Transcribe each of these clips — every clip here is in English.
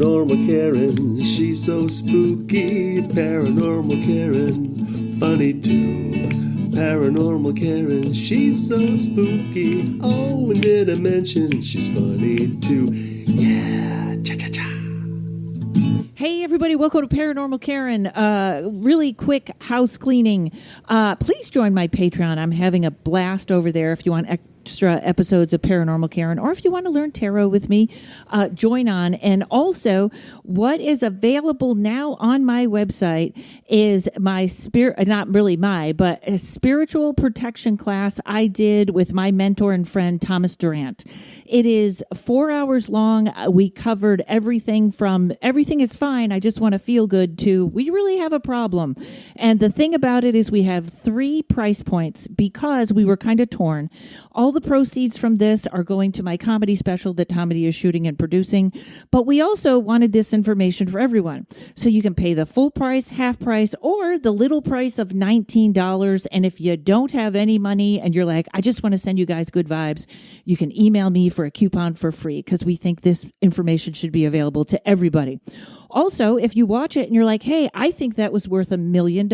Paranormal Karen, she's so spooky. Paranormal Karen, funny too. Paranormal Karen, she's so spooky. Oh, and did I mention she's funny too? Yeah, cha-cha-cha. Hey, everybody. Welcome to Paranormal Karen. Really quick house cleaning. Please join my Patreon. I'm having a blast over there. If you want extra episodes of Paranormal Karen, or if you want to learn tarot with me, join on. And also, what is available now on my website is my a spiritual protection class I did with my mentor and friend, Thomas Durant. It is 4 hours long. We covered everything from everything is fine, I just want to feel good, to we really have a problem. And the thing about it is we have 3 price points because we were kind of torn. All the proceeds from this are going to my comedy special that Tomedy is shooting and producing, but we also wanted this information for everyone. So you can pay the full price, half price, or the little price of $19. And if you don't have any money and you're like, I just want to send you guys good vibes, you can email me for a coupon for free, because we think this information should be available to everybody. Also, if you watch it and you're like, hey, I think that was worth $1 million,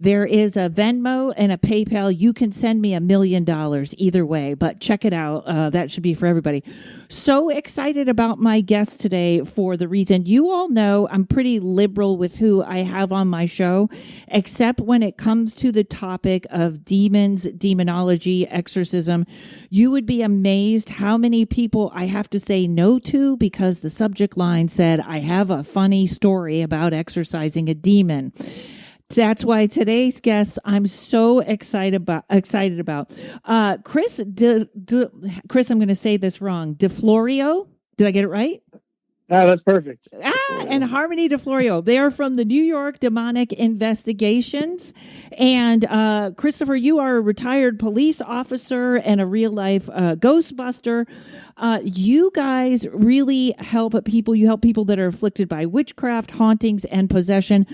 there is a Venmo and a PayPal. You can send me $1 million either way, but check it out. That should be for everybody. So excited about my guest today for the reason you all know I'm pretty liberal with who I have on my show, except when it comes to the topic of demons, demonology, exorcism. You would be amazed how many people I have to say no to because the subject line said, I have a funny story about exorcising a demon. That's why today's guest I'm so excited about. Chris, Chris, I'm going to say this wrong. DeFlorio, did I get it right? Ah, that's perfect. And Harmony DeFlorio. They are from the New York Demonic Investigations. And Christopher, you are a retired police officer and a real-life Ghostbuster. You guys really help people. You help people that are afflicted by witchcraft, hauntings, and possession.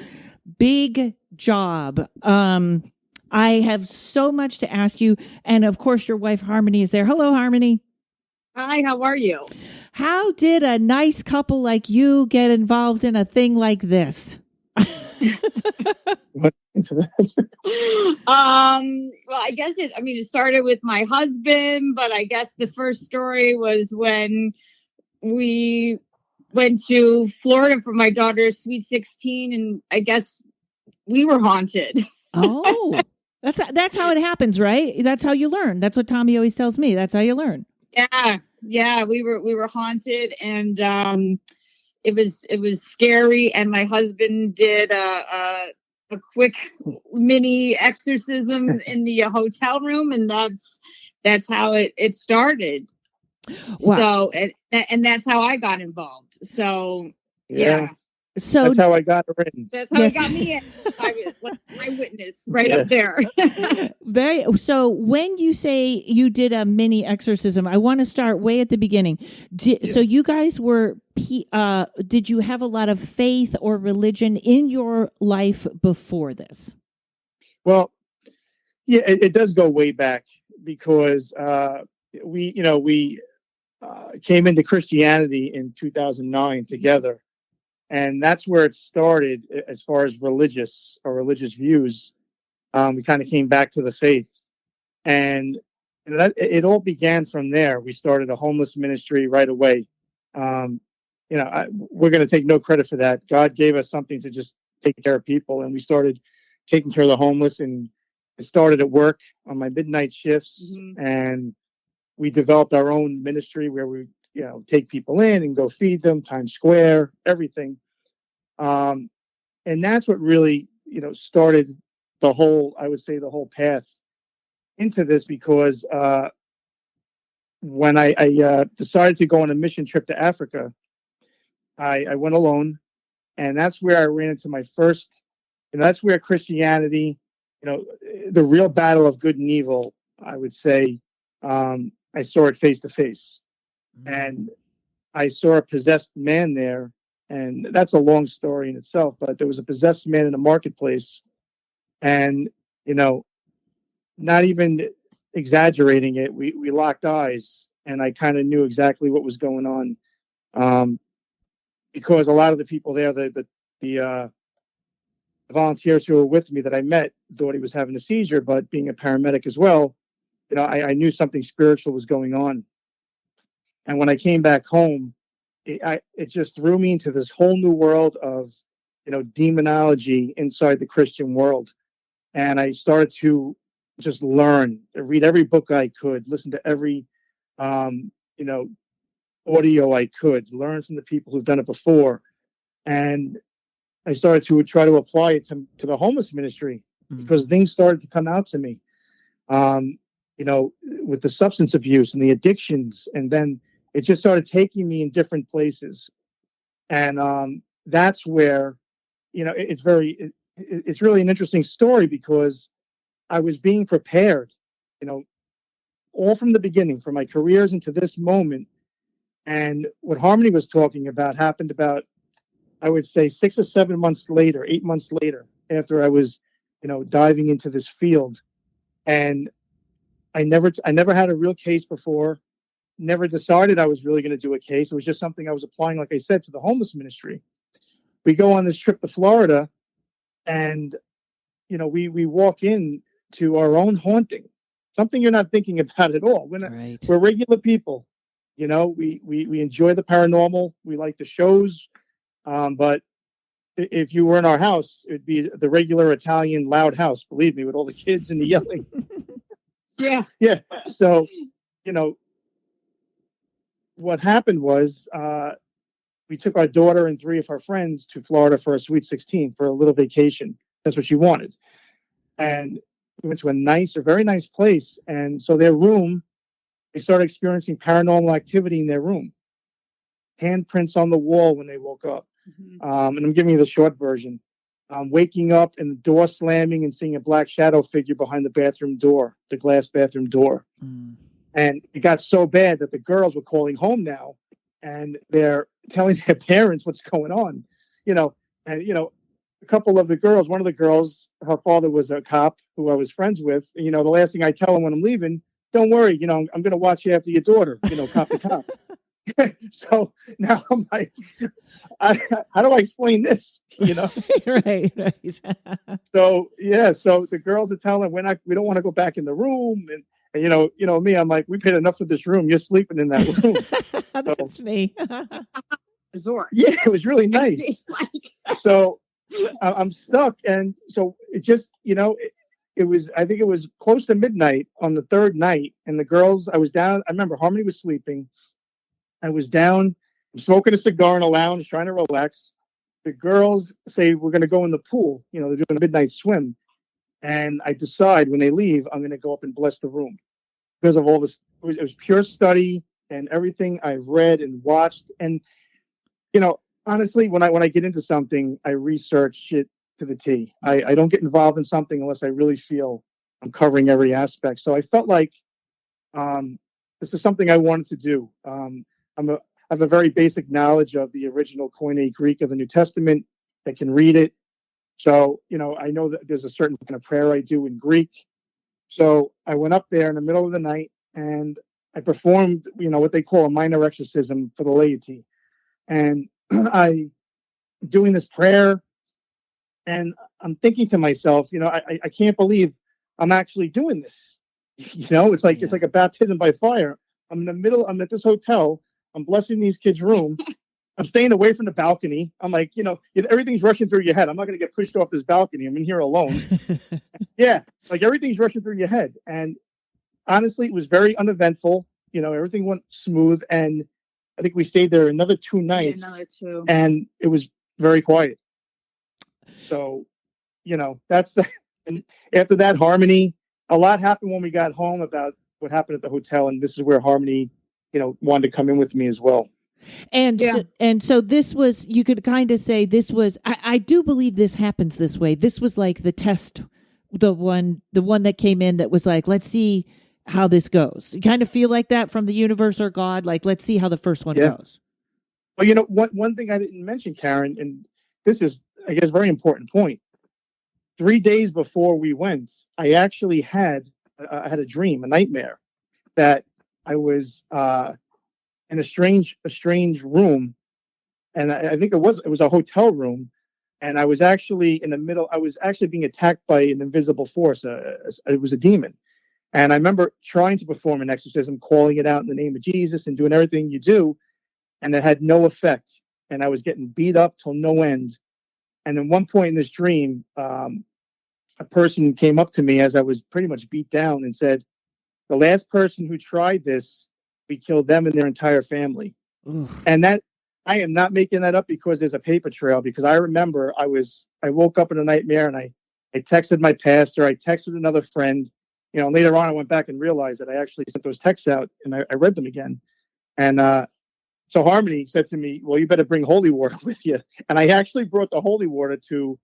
Big job. I have so much to ask you. And, of course, your wife, Harmony, is there. Hello, Harmony. Hi, how are you? How did a nice couple like you get involved in a thing like this? What into this? Well, I guess it started with my husband, but I guess the first story was when we went to Florida for my daughter's Sweet 16, and I guess we were haunted. Oh, that's how it happens, right? That's how you learn. That's what Tommy always tells me. That's how you learn. Yeah, we were haunted, and it was scary. And my husband did a quick mini exorcism in the hotel room, and that's how it started. Wow. So and that's how I got involved. So yeah. So that's how I got her in. That's how it got me in. I was my witness right up there. So when you say you did a mini exorcism, I want to start way at the beginning. So you guys were, did you have a lot of faith or religion in your life before this? Well, yeah, it does go way back because we came into Christianity in 2009 together. And that's where it started as far as religious views. We kind of came back to the faith, and it all began from there. We started a homeless ministry right away. We're going to take no credit for that. God gave us something to just take care of people, and we started taking care of the homeless. And it started at work on my midnight shifts, and we developed our own ministry where we take people in and go feed them, Times Square, everything. And that's what really, started the whole path into this, because when I decided to go on a mission trip to Africa, I went alone, and that's where I ran into my first, that's where Christianity, the real battle of good and evil, I would say, I saw it face to face. And I saw a possessed man there, and that's a long story in itself, but there was a possessed man in the marketplace, and, not even exaggerating it, we locked eyes, and I kind of knew exactly what was going on. because a lot of the people there, the volunteers who were with me that I met thought he was having a seizure, but being a paramedic as well, I knew something spiritual was going on. And when I came back home, it just threw me into this whole new world of, demonology inside the Christian world. And I started to just read every book I could, listen to every, audio I could, learn from the people who've done it before. And I started to try to apply it to the homeless ministry, because things started to come out to me, with the substance abuse and the addictions. And then it just started taking me in different places. And that's where, it's really an interesting story, because I was being prepared, all from the beginning, for my careers into this moment. And what Harmony was talking about happened about, I would say, 6 or 7 months later, 8 months later, after I was, diving into this field. And I never had a real case before, never decided I was really going to do a case. It was just something I was applying, like I said, to the homeless ministry. We go on this trip to Florida, and, we walk in to our own haunting, something you're not thinking about at all. We're regular people. We enjoy the paranormal. We like the shows. But if you were in our house, it'd be the regular Italian loud house, believe me, with all the kids and the yelling. Yeah. Yeah. So, what happened was, we took our daughter and 3 of our friends to Florida for a Sweet 16, for a little vacation. That's what she wanted. And we went to a very nice place. And so their room, they started experiencing paranormal activity in their room. Handprints on the wall when they woke up. And I'm giving you the short version. Waking up and the door slamming and seeing a black shadow figure behind the bathroom door, the glass bathroom door. And it got so bad that the girls were calling home now, and they're telling their parents what's going on. A couple of the girls, one of the girls, her father was a cop who I was friends with. The last thing I tell him when I'm leaving, don't worry, I'm going to watch you after your daughter, cop to cop. So now I'm like, how do I explain this? Right. So the girls are telling we don't want to go back in the room, and me, I'm like, we paid enough for this room. You're sleeping in that room. That's me. Resort. Yeah, it was really nice. So I'm stuck, and so it just, it was, I think it was close to midnight on the third night, and the girls, I was down. I remember Harmony was sleeping. I was down, smoking a cigar in a lounge, trying to relax. The girls say, we're going to go in the pool. They're doing a midnight swim. And I decide when they leave, I'm going to go up and bless the room because of all this. It was pure study and everything I've read and watched. And, honestly, when I get into something, I research it to the T. I don't get involved in something unless I really feel I'm covering every aspect. So I felt like this is something I wanted to do. I have a very basic knowledge of the original Koine Greek of the New Testament. I can read it. So, I know that there's a certain kind of prayer I do in Greek. So I went up there in the middle of the night and I performed, what they call a minor exorcism for the laity. And I doing this prayer, and I'm thinking to myself, I can't believe I'm actually doing this. It's like a baptism by fire. I'm at this hotel. I'm blessing these kids' room. I'm staying away from the balcony. I'm like, everything's rushing through your head. I'm not going to get pushed off this balcony. I'm in here alone. Yeah, like everything's rushing through your head. And honestly, it was very uneventful. Everything went smooth. And I think we stayed there another 2 nights. Yeah, another 2. And it was very quiet. So, that's the. And after that, Harmony, a lot happened when we got home about what happened at the hotel. And this is where Harmony, wanted to come in with me as well. And so this was, you could kind of say this was, I do believe this happens this way. This was like the test, the one that came in that was like, let's see how this goes. You kind of feel like that from the universe or God, like, let's see how the first one goes. Well, one thing I didn't mention, Karen, and this is, I guess, a very important point. 3 days before we went, I actually had a dream, a nightmare, that I was in a strange room, and I think it was a hotel room, and I was actually in the middle. I was actually being attacked by an invisible force. It was a demon, and I remember trying to perform an exorcism, calling it out in the name of Jesus, and doing everything you do, and it had no effect. And I was getting beat up till no end. And at one point in this dream, a person came up to me as I was pretty much beat down and said, "The last person who tried this, we killed them and their entire family." Oof. And that, I am not making that up because there's a paper trail, because I remember I woke up in a nightmare, and I texted my pastor, I texted another friend, later on I went back and realized that I actually sent those texts out, and I read them again. And so Harmony said to me, "Well, you better bring holy water with you." And I actually brought the holy water to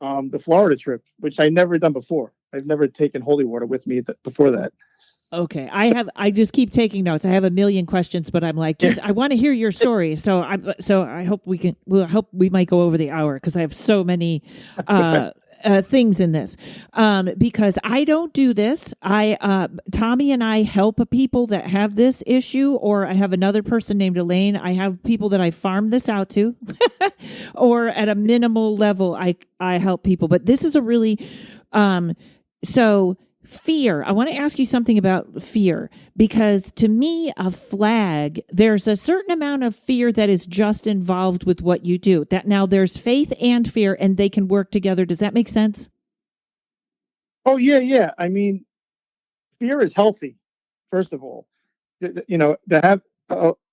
the Florida trip, which I never done before. I've never taken holy water with me before that. Okay, I just keep taking notes. I have a million questions, but I'm like, I want to hear your story. So I hope we might go over the hour, because I have so many things in this. Because I don't do this. Tommy and I help people that have this issue, or I have another person named Elaine. I have people that I farm this out to, or at a minimal level, I help people. But this is a really, so fear. I want to ask you something about fear, because to me, a flag, there's a certain amount of fear that is just involved with what you do. That now there's faith and fear, and they can work together. Does that make sense? Oh, yeah. I mean, fear is healthy, first of all. To have,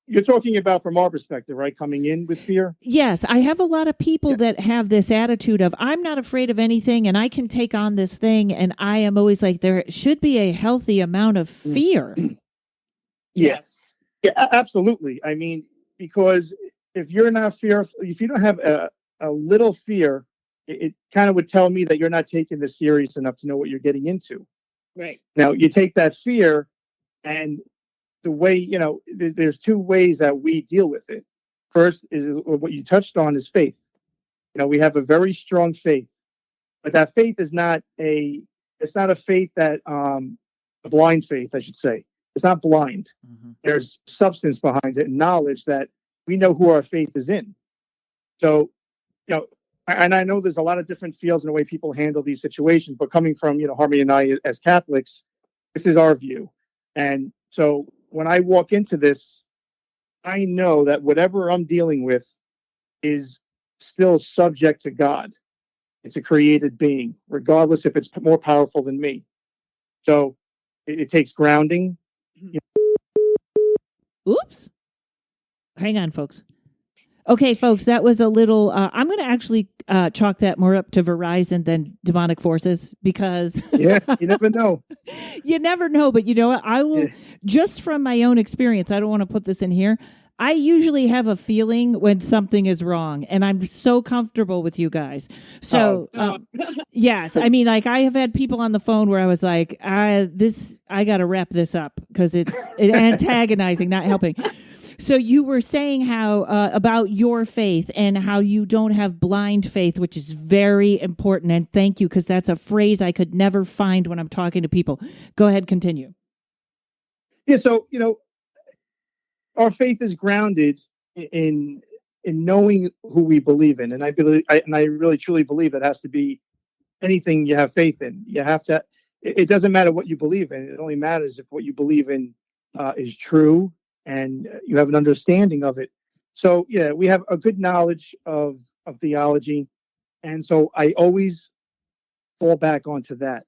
you're talking about from our perspective, right? Coming in with fear? Yes. I have a lot of people that have this attitude of, I'm not afraid of anything and I can take on this thing. And I am always like, there should be a healthy amount of fear. Yes. Yeah, absolutely. I mean, because if you're not fearful, if you don't have a little fear, it kind of would tell me that you're not taking this serious enough to know what you're getting into. Right. Now, you take that fear, and the way, there's two ways that we deal with it. First is what you touched on, is faith. We have a very strong faith, but that faith is it's not a faith that, a blind faith, I should say. It's not blind. Mm-hmm. There's substance behind it, and knowledge that we know who our faith is in. So, and I know there's a lot of different fields in the way people handle these situations, but coming from, Harmony and I as Catholics, this is our view. And so when I walk into this, I know that whatever I'm dealing with is still subject to God. It's a created being, regardless if it's more powerful than me. So it takes grounding. Oops. Hang on, folks. Okay, folks, that was a little, I'm going to actually chalk that more up to Verizon than demonic forces, because... Yeah, you never know. You never know, but you know what? I will, just from my own experience, I don't want to put this in here, I usually have a feeling when something is wrong, and I'm so comfortable with you guys. So, yes, I mean, like, I have had people on the phone where I was like, I got to wrap this up, because it's antagonizing, not helping. So you were saying how about your faith and how you don't have blind faith, which is very important. And thank you, because that's a phrase I could never find when I'm talking to people. Go ahead, continue. Yeah, so, our faith is grounded in knowing who we believe in. And I really truly believe that has to be anything you have faith in. You have to, it doesn't matter what you believe in. It only matters if what you believe in is true, and you have an understanding of it. So, yeah, we have a good knowledge of theology. And so I always fall back onto that.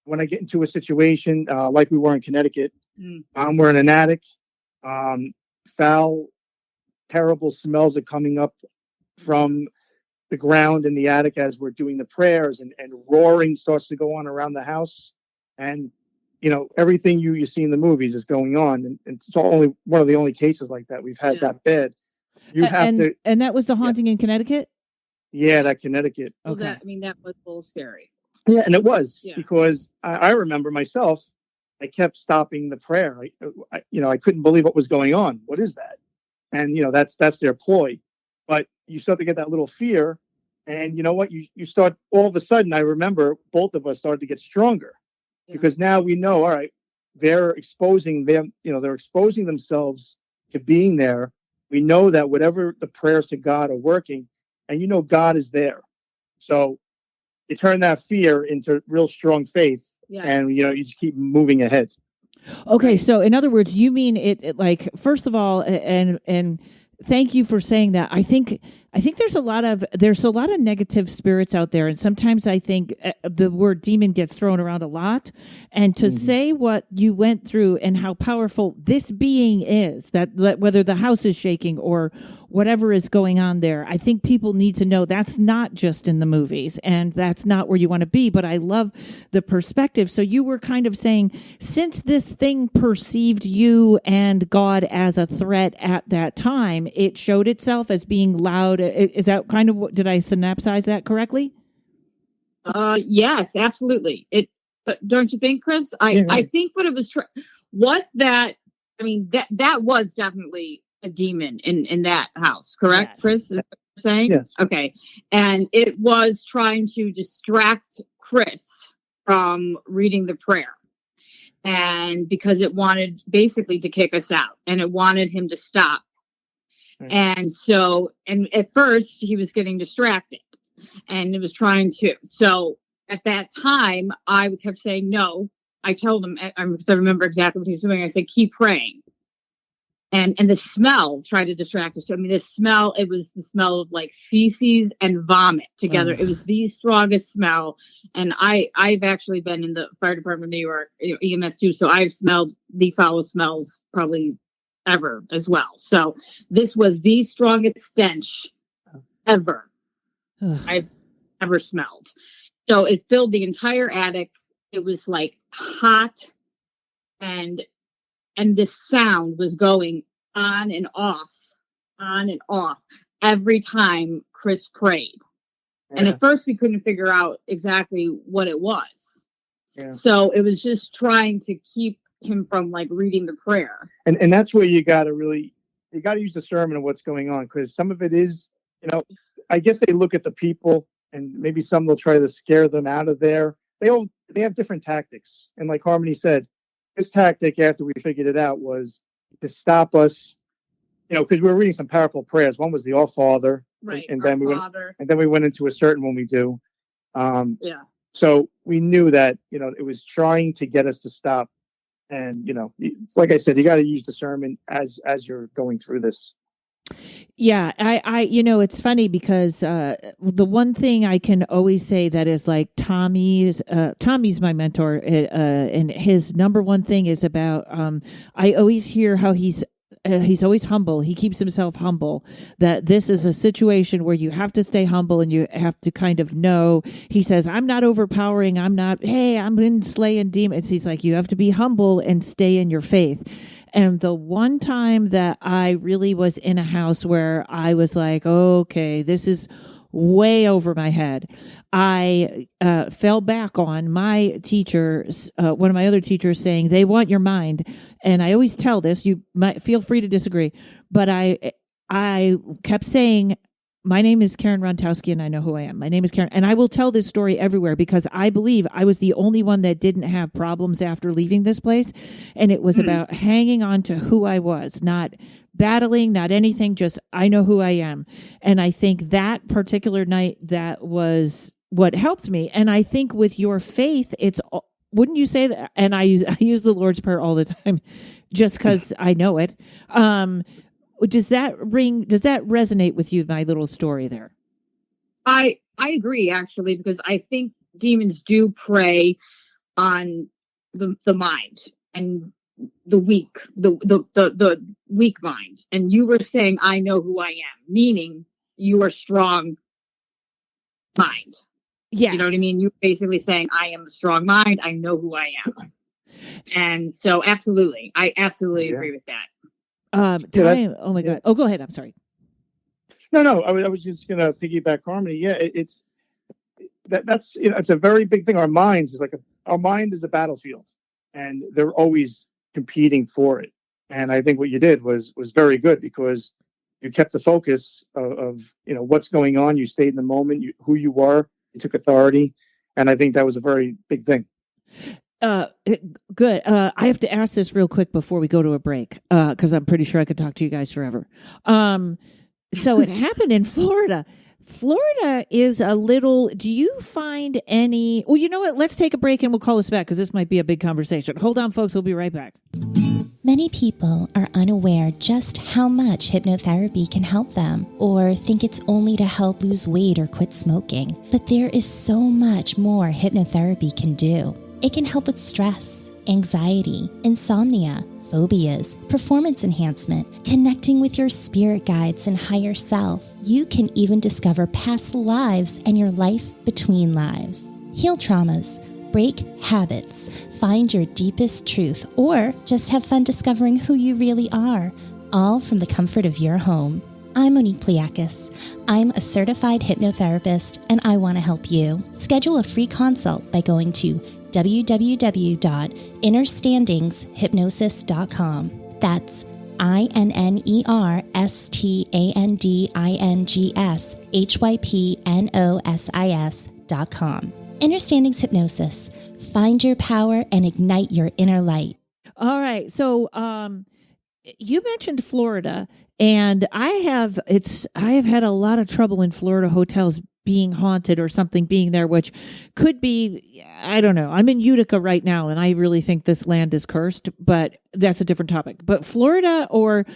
When I get into a situation like we were in Connecticut, we're in an attic, foul, terrible smells are coming up from the ground in the attic as we're doing the prayers, and roaring starts to go on around the house. And everything you see in the movies is going on, and it's only one of the only cases like that we've had that bad. And that was the haunting in Connecticut. Yeah, that Connecticut. Okay, that was a little scary. Yeah, and it was because I remember myself. I kept stopping the prayer. I couldn't believe what was going on. What is that? And that's their ploy. But you start to get that little fear, and you know what? You start, all of a sudden. I remember both of us started to get stronger. Because now we know, all right, they're exposing themselves to being there, we know that whatever the prayers to God are working, and God is there. So you turn that fear into real strong faith, and you just keep moving ahead. Okay, so in other words, you mean it like, first of all, and thank you for saying that. I think there's a lot of negative spirits out there, and sometimes I think the word demon gets thrown around a lot. And to say what you went through and how powerful this being is, that whether the house is shaking or whatever is going on there, I think people need to know that's not just in the movies, and that's not where you want to be. But I love the perspective. So you were kind of saying, since this thing perceived you and God as a threat at that time, it showed itself as being loud. Is that kind of what, did I synopsize that correctly? Yes, absolutely. Don't you think, Chris? I think what it was, that was definitely a demon in that house, correct? Yes. Chris, is what you're saying? Yes. Okay. And it was trying to distract Chris from reading the prayer. And because it wanted basically to kick us out, and it wanted him to stop. Right. And so, and at first he was getting distracted, and it was trying to. So at that time, I kept saying no. I told him, I remember exactly what he was doing. I said, keep praying. And the smell tried to distract us. So, I mean, it was the smell of like feces and vomit together. It was the strongest smell. And I've actually been in the fire department of New York, EMS too. So I've smelled the foulest smells probably ever as well. So this was the strongest stench ever I've ever smelled. So it filled the entire attic. It was like hot, and this sound was going on and off every time Chris prayed. Yeah. And at first we couldn't figure out exactly what it was. Yeah. So it was just trying to keep him from like reading the prayer. And that's where you got to use discernment of what's going on, because some of it is, I guess they look at the people, and maybe some will try to scare them out of there. They have different tactics. And like Harmony said, his tactic after we figured it out was to stop us, because we were reading some powerful prayers. One was the Our Father, right? And then we went into a certain one we do. So we knew that it was trying to get us to stop. And like I said, you got to use discernment as you're going through this. Yeah, I it's funny because the one thing I can always say that is like Tommy's my mentor, and his number one thing is about I always hear how he's always humble. He keeps himself humble, that this is a situation where you have to stay humble and you have to kind of know. He says, I'm not overpowering. I'm in slaying demons. He's like, you have to be humble and stay in your faith. And the one time that I really was in a house where I was like, okay, this is way over my head, I fell back on my teachers, one of my other teachers, saying they want your mind. And I always tell this, you might feel free to disagree, but I kept saying, my name is Karenrontowski, and I know who I am. My name is Karen. And I will tell this story everywhere because I believe I was the only one that didn't have problems after leaving this place. And it was about hanging on to who I was, not battling, not anything, just I know who I am. And I think that particular night, that was what helped me. And I think with your faith, wouldn't you say that? And I use the Lord's Prayer all the time just because I know it. Does that resonate with you, my little story there? I agree, actually, because I think demons do prey on the mind and the weak mind. And you were saying, I know who I am, meaning you are strong mind. Yeah. You know what I mean? You're basically saying, I am a strong mind. I know who I am. And so absolutely. I absolutely agree with that. Oh my God. Oh, go ahead. I'm sorry. No. I was just going to piggyback Harmony. Yeah, that's it's a very big thing. Our mind is a battlefield, and they're always competing for it. And I think what you did was very good, because you kept the focus of what's going on. You stayed in the moment, who you were. You took authority, and I think that was a very big thing. Good. I have to ask this real quick before we go to a break, because I'm pretty sure I could talk to you guys forever. So it happened in Florida. Florida is a little. Do you find any? Well, you know what? Let's take a break and we'll call us back because this might be a big conversation. Hold on, folks. We'll be right back. Many people are unaware just how much hypnotherapy can help them, or think it's only to help lose weight or quit smoking. But there is so much more hypnotherapy can do. It can help with stress, anxiety, insomnia, phobias, performance enhancement, connecting with your spirit guides and higher self. You can even discover past lives and your life between lives. Heal traumas, break habits, find your deepest truth, or just have fun discovering who you really are, all from the comfort of your home. I'm Monique Pliakis. I'm a certified hypnotherapist, and I want to help you. Schedule a free consult by going to www.innerstandingshypnosis.com. That's INNERSTANDINGSHYPNOSIS.com. Innerstandings Hypnosis. Find your power and ignite your inner light. All right. So, you mentioned Florida, and I have had a lot of trouble in Florida hotels being haunted or something being there, which could be, I don't know. I'm in Utica right now, and I really think this land is cursed, but that's a different topic. But Florida or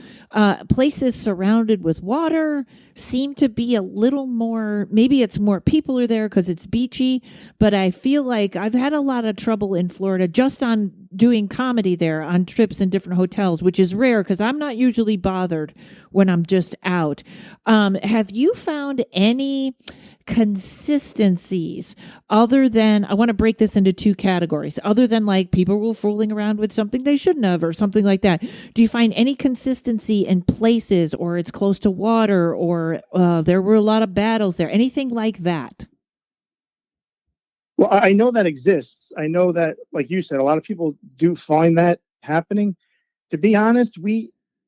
places surrounded with water seem to be a little more, maybe it's more people are there because it's beachy, but I feel like I've had a lot of trouble in Florida just on doing comedy there on trips in different hotels, which is rare because I'm not usually bothered when I'm just out. Have you found any consistencies other than, I want to break this into two categories, other than like people were fooling around with something they shouldn't have or something like that? Do you find any consistency in places, or it's close to water, or there were a lot of battles there, anything like that? Well, I know that exists. I know that, like you said, a lot of people do find that happening. To be honest,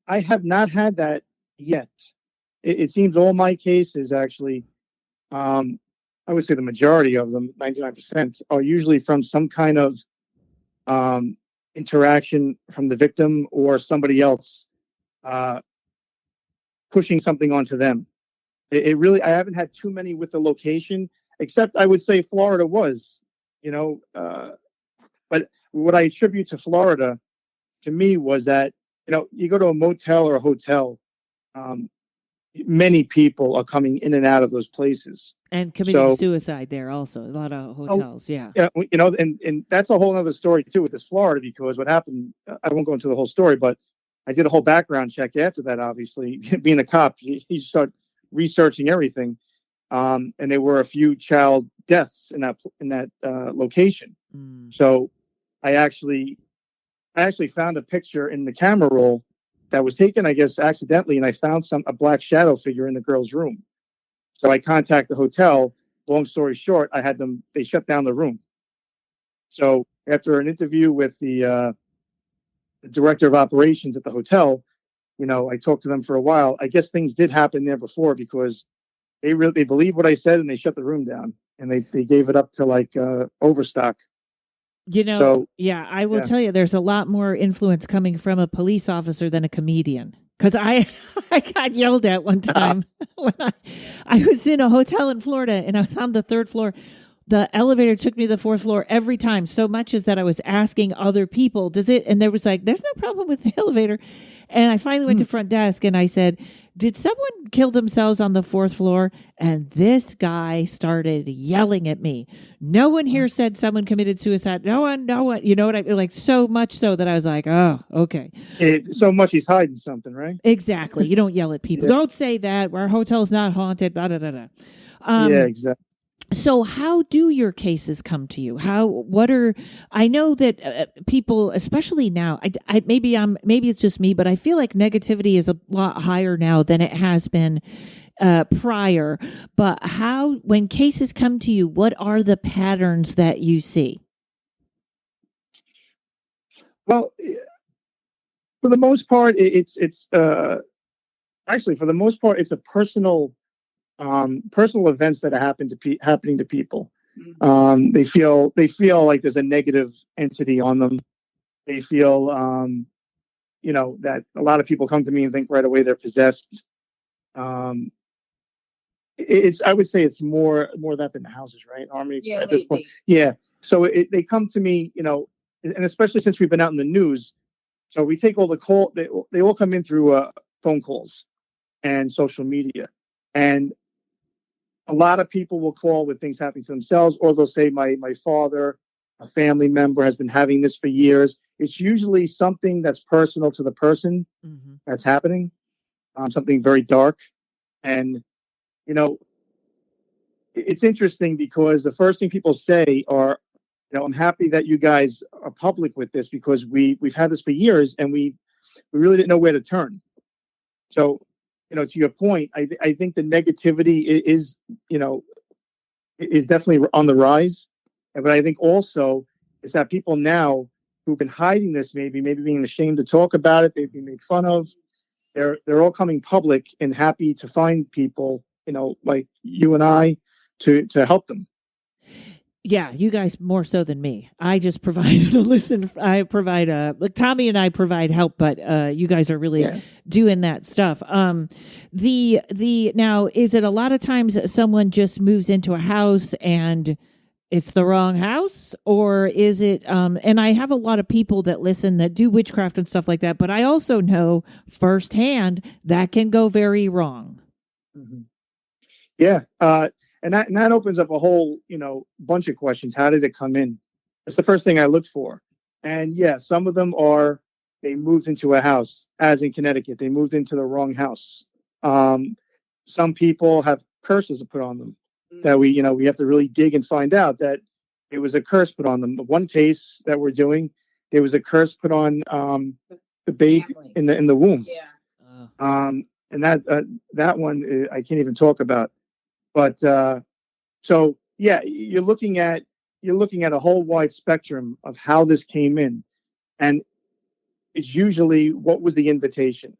I have not had that yet. It seems all my cases actually, I would say the majority of them, 99%, are usually from some kind of interaction from the victim or somebody else pushing something onto them. It really, I haven't had too many with the location, except I would say Florida was, but what I attribute to Florida, to me, was that, you go to a motel or a hotel, many people are coming in and out of those places. And committing suicide there also, a lot of hotels, yeah. Yeah, and that's a whole other story too with this Florida, because what happened, I won't go into the whole story, but I did a whole background check after that, obviously. Being a cop, you start researching everything. And there were a few child deaths in that location. So I actually found a picture in the camera roll that was taken, I guess, accidentally, and I found a black shadow figure in the girl's room. So I contacted the hotel. Long story short, they shut down the room. So after an interview with the director of operations at the hotel, I talked to them for a while. I guess things did happen there before, because they believed what I said, and they shut the room down, and they gave it up to like overstock. I will tell you, there's a lot more influence coming from a police officer than a comedian. Because I got yelled at one time when I was in a hotel in Florida, and I was on the third floor. The elevator took me to the fourth floor every time, so much as that I was asking other people, does it? And there was like, there's no problem with the elevator. And I finally went to front desk and I said, did someone kill themselves on the fourth floor? And this guy started yelling at me. No one here said someone committed suicide. No one. You know what I mean? Like, so much so that I was like, oh, okay. So much he's hiding something, right? Exactly. You don't yell at people. Don't say that. Our hotel's not haunted. Blah, blah, blah, blah. Yeah, exactly. So how do your cases come to you? I know that people, especially now, maybe it's just me, but I feel like negativity is a lot higher now than it has been prior. But when cases come to you, what are the patterns that you see? Well, for the most part, it's a personal events that are happening to people. They feel like there's a negative entity on them. They feel, that a lot of people come to me and think right away they're possessed. I would say it's more that than the houses, right, Harmony? Yeah, at this point. Yeah. So they come to me, and especially since we've been out in the news. So we take all the call. They all come in through phone calls and social media, and a lot of people will call with things happening to themselves, or they'll say, my father, a family member, has been having this for years. It's usually something that's personal to the person that's happening, something very dark. And, it's interesting because the first thing people say are, I'm happy that you guys are public with this because we've had this for years and we really didn't know where to turn. So, to your point, I think the negativity is definitely on the rise. But I think also is that people now who've been hiding this, maybe being ashamed to talk about it, they've been made fun of. They're all coming public and happy to find people, like you and I, to help them. Yeah, you guys more so than me. I just provide a listen. I provide like Tommy and I provide help, but you guys are really doing that stuff. Now is it a lot of times someone just moves into a house and it's the wrong house, or is it? And I have a lot of people that listen that do witchcraft and stuff like that, but I also know firsthand that can go very wrong. Mm-hmm. Yeah. And that opens up a whole, bunch of questions. How did it come in? That's the first thing I look for. And yeah, some of them are, they moved into a house, as in Connecticut. They moved into the wrong house. Some people have curses put on them that we have to really dig and find out that it was a curse put on them. The one case that we're doing, there was a curse put on the baby in the womb. Yeah. And that one I can't even talk about. But so yeah, you're looking at a whole wide spectrum of how this came in, and it's usually what was the invitation,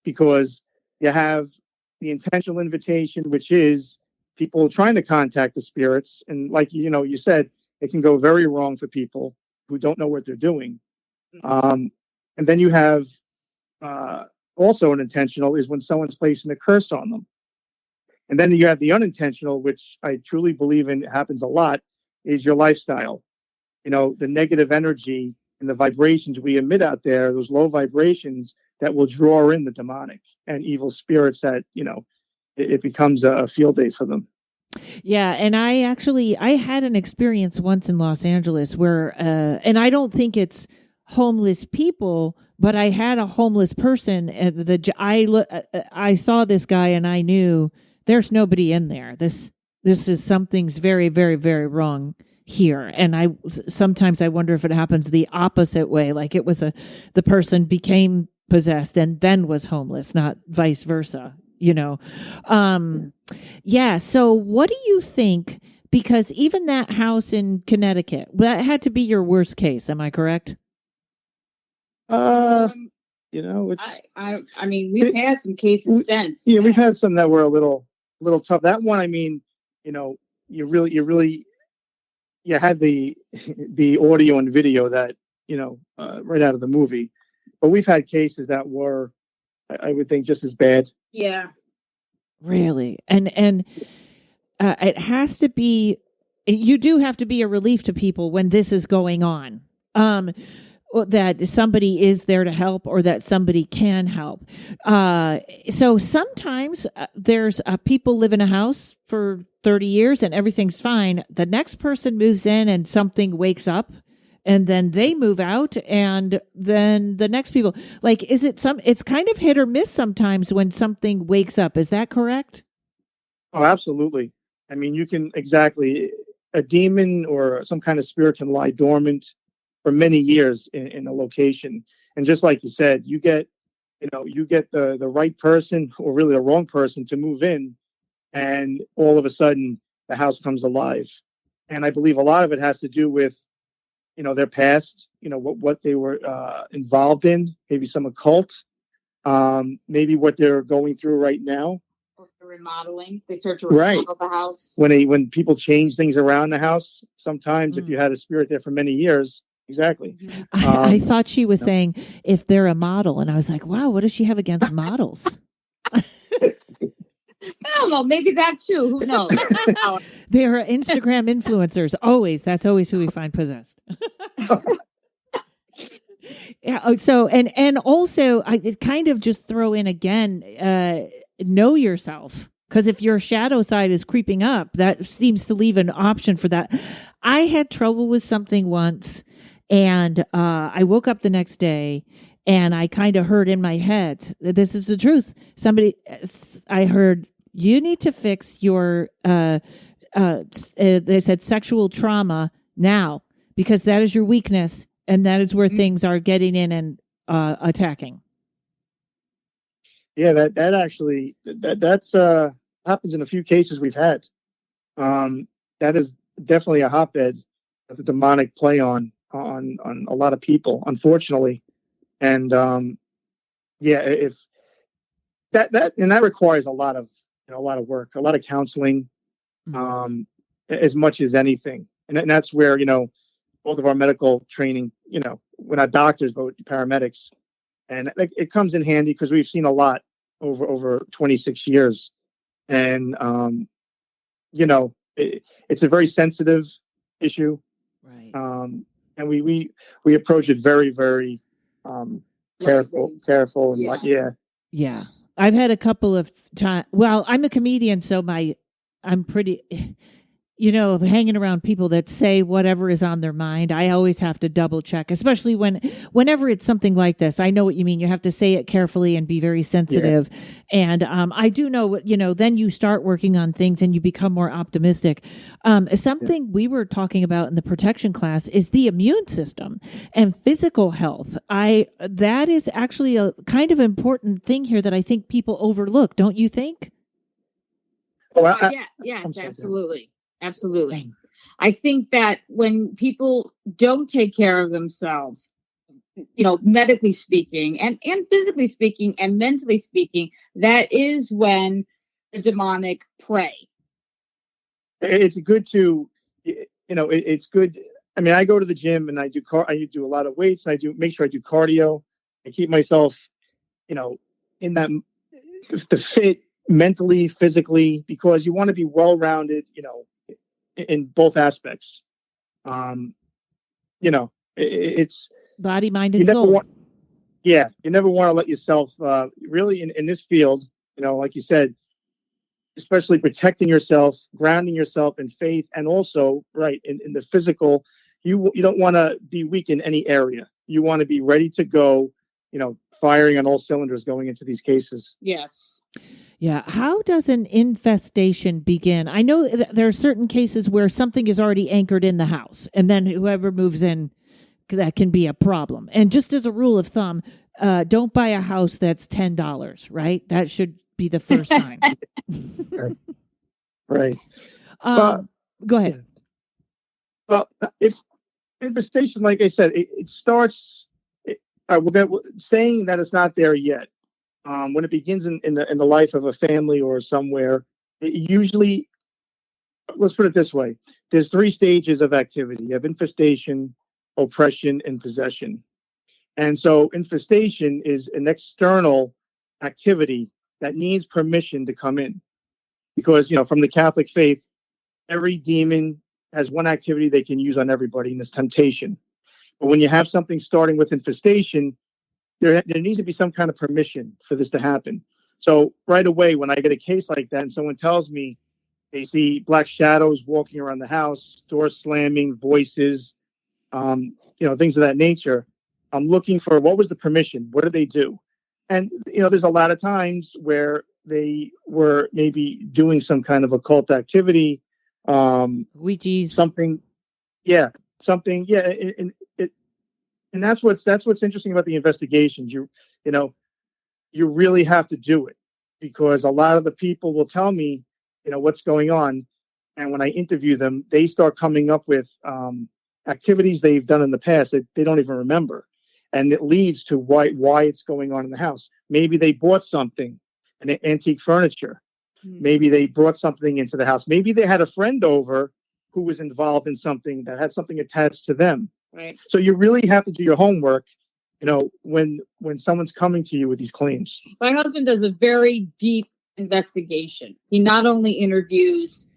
because you have the intentional invitation, which is people trying to contact the spirits, and like you said, it can go very wrong for people who don't know what they're doing. And then you have also an intentional is when someone's placing a curse on them. And then you have the unintentional, which I truly believe in happens a lot, is your lifestyle. The negative energy and the vibrations we emit out there, those low vibrations that will draw in the demonic and evil spirits that, it becomes a field day for them. Yeah. And I had an experience once in Los Angeles where, and I don't think it's homeless people, but I had a homeless person. I saw this guy and I knew there's nobody in there. This is something's very, very, very wrong here. And sometimes I wonder if it happens the opposite way. Like it was the person became possessed and then was homeless, not vice versa, Yeah. So what do you think? Because even that house in Connecticut, that had to be your worst case. Am I correct? It's, I mean, we've had some cases since. Yeah, we've had some that were a little tough. That one, I mean, you really had the audio and video that, right out of the movie, but we've had cases that were, I would think, just as bad. Yeah. Really. And it has to be, you do have to be a relief to people when this is going on. That somebody is there to help or that somebody can help. So sometimes there's people live in a house for 30 years and everything's fine. The next person moves in and something wakes up and then they move out and then the next people, like, it's kind of hit or miss sometimes when something wakes up. Is that correct? Oh, absolutely. I mean, a demon or some kind of spirit can lie dormant for many years in a location. And just like you said, you get the right person or really the wrong person to move in, and all of a sudden the house comes alive. And I believe a lot of it has to do with, their past, what they were involved in, maybe some occult, maybe what they're going through right now. remodeling. They start to Right. remodel the house. When people change things around the house, sometimes if you had a spirit there for many years, exactly. I thought she was saying if they're a model, and I was like, wow, what does she have against models? I don't know. Maybe that too. Who knows? They're Instagram influencers. That's always who we find possessed. Yeah. So, and also I kind of just throw in again, know yourself. Because if your shadow side is creeping up, that seems to leave an option for that. I had trouble with something once, and I woke up the next day, and I kind of heard in my head, this is the truth. I heard, you need to fix your, they said sexual trauma now, because that is your weakness, and that is where things are getting in and attacking. Yeah, that actually, that's happens in a few cases we've had. That is definitely a hotbed of the demonic play on a lot of people, unfortunately. And if that requires a lot of work, a lot of counseling, as much as anything. And that's where, both of our medical training, we're not doctors, but paramedics. And it comes in handy because we've seen a lot over 26 years. And, it's a very sensitive issue. Right. And we approach it very, very careful. And Yeah. I've had a couple of times. Well, I'm a comedian, so I'm pretty, hanging around people that say whatever is on their mind. I always have to double check, especially whenever it's something like this. I know what you mean. You have to say it carefully and be very sensitive. Yeah. And I do know, then you start working on things and you become more optimistic. Something we were talking about in the protection class is the immune system and physical health. That is actually a kind of important thing here that I think people overlook. Don't you think? Yes, absolutely. Absolutely. I think that when people don't take care of themselves, medically speaking and physically speaking and mentally speaking, that is when the demonic prey. It's good to, it's good. I mean, I go to the gym and I do a lot of weights, and I make sure I do cardio. I keep myself, in that the fit mentally, physically, because you want to be well-rounded, in both aspects. It's body, mind, and soul. You never want to let yourself really in this field, like you said, especially protecting yourself, grounding yourself in faith, and also in the physical, you don't want to be weak in any area. You want to be ready to go, firing on all cylinders going into these cases. Yes. Yeah. How does an infestation begin? I know there are certain cases where something is already anchored in the house, and then whoever moves in, that can be a problem. And just as a rule of thumb, don't buy a house that's $10, right? That should be the first sign. Right. Go ahead. Well, if infestation, like I said, it starts, saying that it's not there yet. When it begins in the life of a family or somewhere, it usually, let's put it this way, there's 3 stages of activity. You have infestation, oppression, and possession. And so infestation is an external activity that needs permission to come in. Because, from the Catholic faith, every demon has one activity they can use on everybody, and it's temptation. But when you have something starting with infestation, there needs to be some kind of permission for this to happen. So right away, when I get a case like that and someone tells me they see black shadows walking around the house, doors slamming, voices, things of that nature, I'm looking for what was the permission? What did they do? And, there's a lot of times where they were maybe doing some kind of occult activity. Ouija's. Something. Yeah. And that's what's interesting about the investigations. You really have to do it, because a lot of the people will tell me, what's going on. And when I interview them, they start coming up with activities they've done in the past that they don't even remember. And it leads to why it's going on in the house. Maybe they bought something, an antique furniture. Maybe they brought something into the house. Maybe they had a friend over who was involved in something that had something attached to them. Right. So you really have to do your homework, when someone's coming to you with these claims. My husband does a very deep investigation. He not only interviews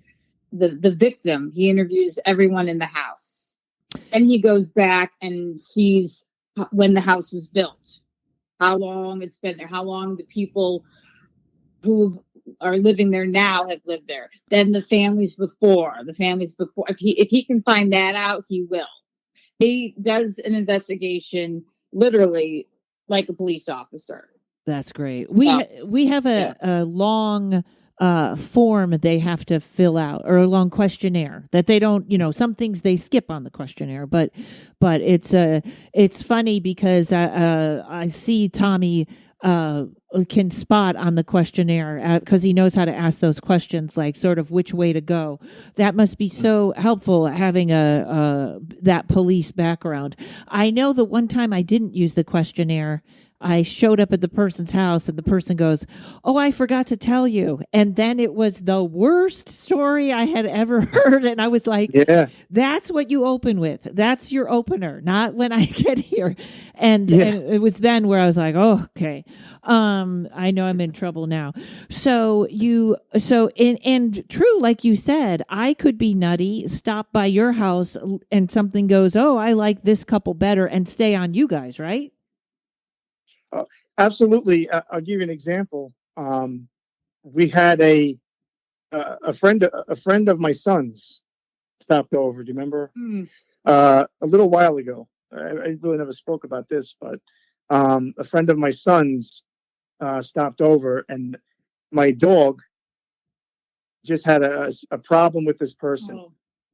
the victim, he interviews everyone in the house. And he goes back and sees when the house was built, how long it's been there, how long the people who are living there now have lived there. Then the families before. If he can find that out, he will. He does an investigation literally like a police officer. That's great. We have a long form they have to fill out, or a long questionnaire that they don't, some things they skip on the questionnaire, but it's funny because I see Tommy can spot on the questionnaire because he knows how to ask those questions, like sort of which way to go. That must be so helpful having that police background. I know the one time I didn't use the questionnaire, I showed up at the person's house and the person goes, "Oh, I forgot to tell you." And then it was the worst story I had ever heard. And I was like, yeah, that's what you open with. That's your opener, not when I get here. And it was then where I was like, oh, okay. I know I'm in trouble now. So true, like you said, I could be nutty, stop by your house and something goes, "Oh, I like this couple better," and stay on you guys, right? Absolutely. I'll give you an example. We had a friend of my son's stopped over. Do you remember? A little while ago. I really never spoke about this, but a friend of my son's stopped over, and my dog just had a problem with this person,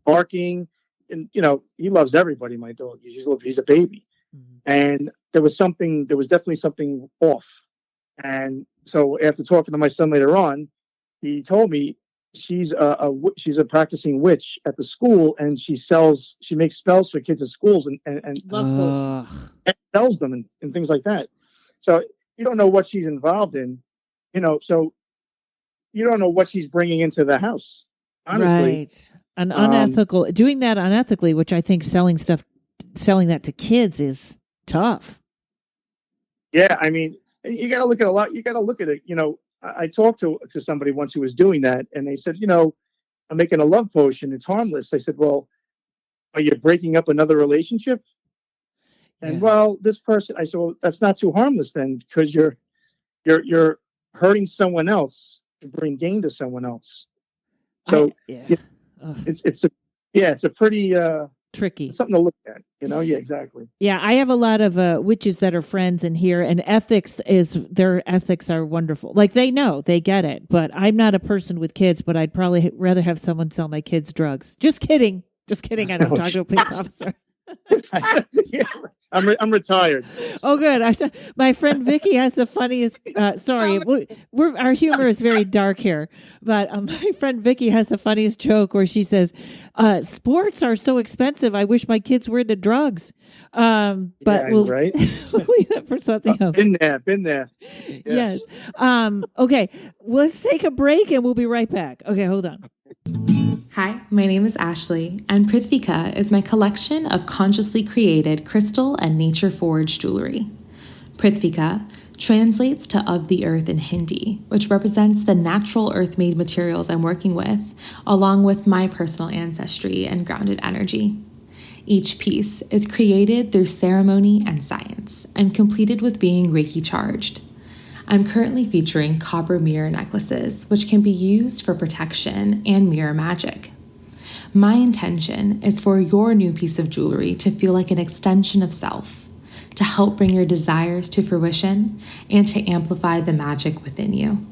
barking, and he loves everybody. My dog, he's a baby. And there was definitely something off. And so after talking to my son later on, he told me she's a practicing witch at the school, and she makes spells for kids at schools and sells them and things like that. So you don't know what she's involved in, so you don't know what she's bringing into the house, honestly. Right. And doing that unethically, which I think selling that to kids is tough. Yeah, I mean, you got to look at a lot. You got to look at it. I talked to somebody once who was doing that, and they said, I'm making a love potion. It's harmless. I said, well, are you breaking up another relationship? And this person, I said, well, that's not too harmless then, because you're hurting someone else to bring gain to someone else. So it's a pretty tricky. It's something to look at, Yeah, exactly. Yeah, I have a lot of witches that are friends in here, and their ethics are wonderful. Like, they know, they get it. But I'm not a person with kids, but I'd probably rather have someone sell my kids drugs. Just kidding. I don't talk to a police officer. Yeah, I'm retired. Oh, good. My friend Vicky has the funniest. Sorry, our humor is very dark here, but my friend Vicky has the funniest joke where she says, "Sports are so expensive. I wish my kids were into drugs." But we'll leave that for something else. Been there. Yeah. Yes. Okay. Let's take a break and we'll be right back. Okay, hold on. Hi, my name is Ashley, and Prithvika is my collection of consciously created crystal and nature-forged jewelry. Prithvika translates to of the earth in Hindi, which represents the natural earth-made materials I'm working with, along with my personal ancestry and grounded energy. Each piece is created through ceremony and science, and completed with being Reiki charged. I'm currently featuring copper mirror necklaces, which can be used for protection and mirror magic. My intention is for your new piece of jewelry to feel like an extension of self, to help bring your desires to fruition and to amplify the magic within you.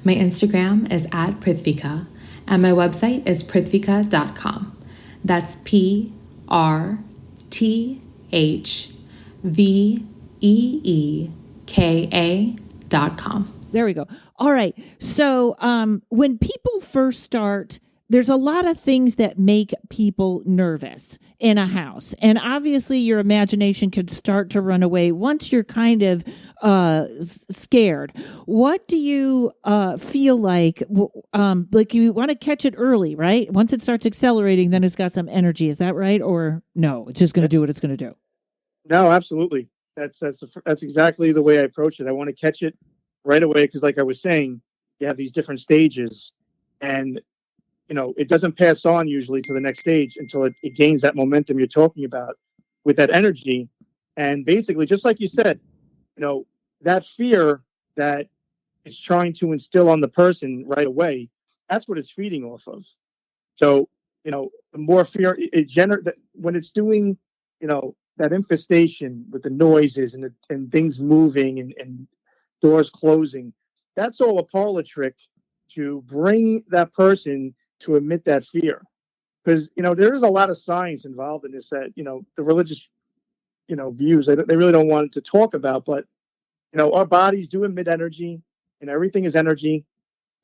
My Instagram is @Prithvika, and my website is prithvika.com. That's PRTHVEEKA.com. There we go. All right. So when people first start there's a lot of things that make people nervous in a house. And obviously your imagination could start to run away once you're kind of scared. What do you feel like you want to catch it early, right? Once it starts accelerating, then it's got some energy. Is that right? Or no, it's just going to do what it's going to do? No, absolutely. That's exactly the way I approach it. I want to catch it right away because, like I was saying, you have these different stages, and it doesn't pass on usually to the next stage until it gains that momentum you're talking about with that energy. And basically, just like you said, that fear that it's trying to instill on the person right away, that's what it's feeding off of. So, the more fear it generates, when it's doing, that infestation with the noises and things moving and doors closing, that's all a parlor trick to bring that person to emit that fear. Because, there is a lot of science involved in this that, the religious, views, they really don't want to talk about. But, our bodies do emit energy and everything is energy.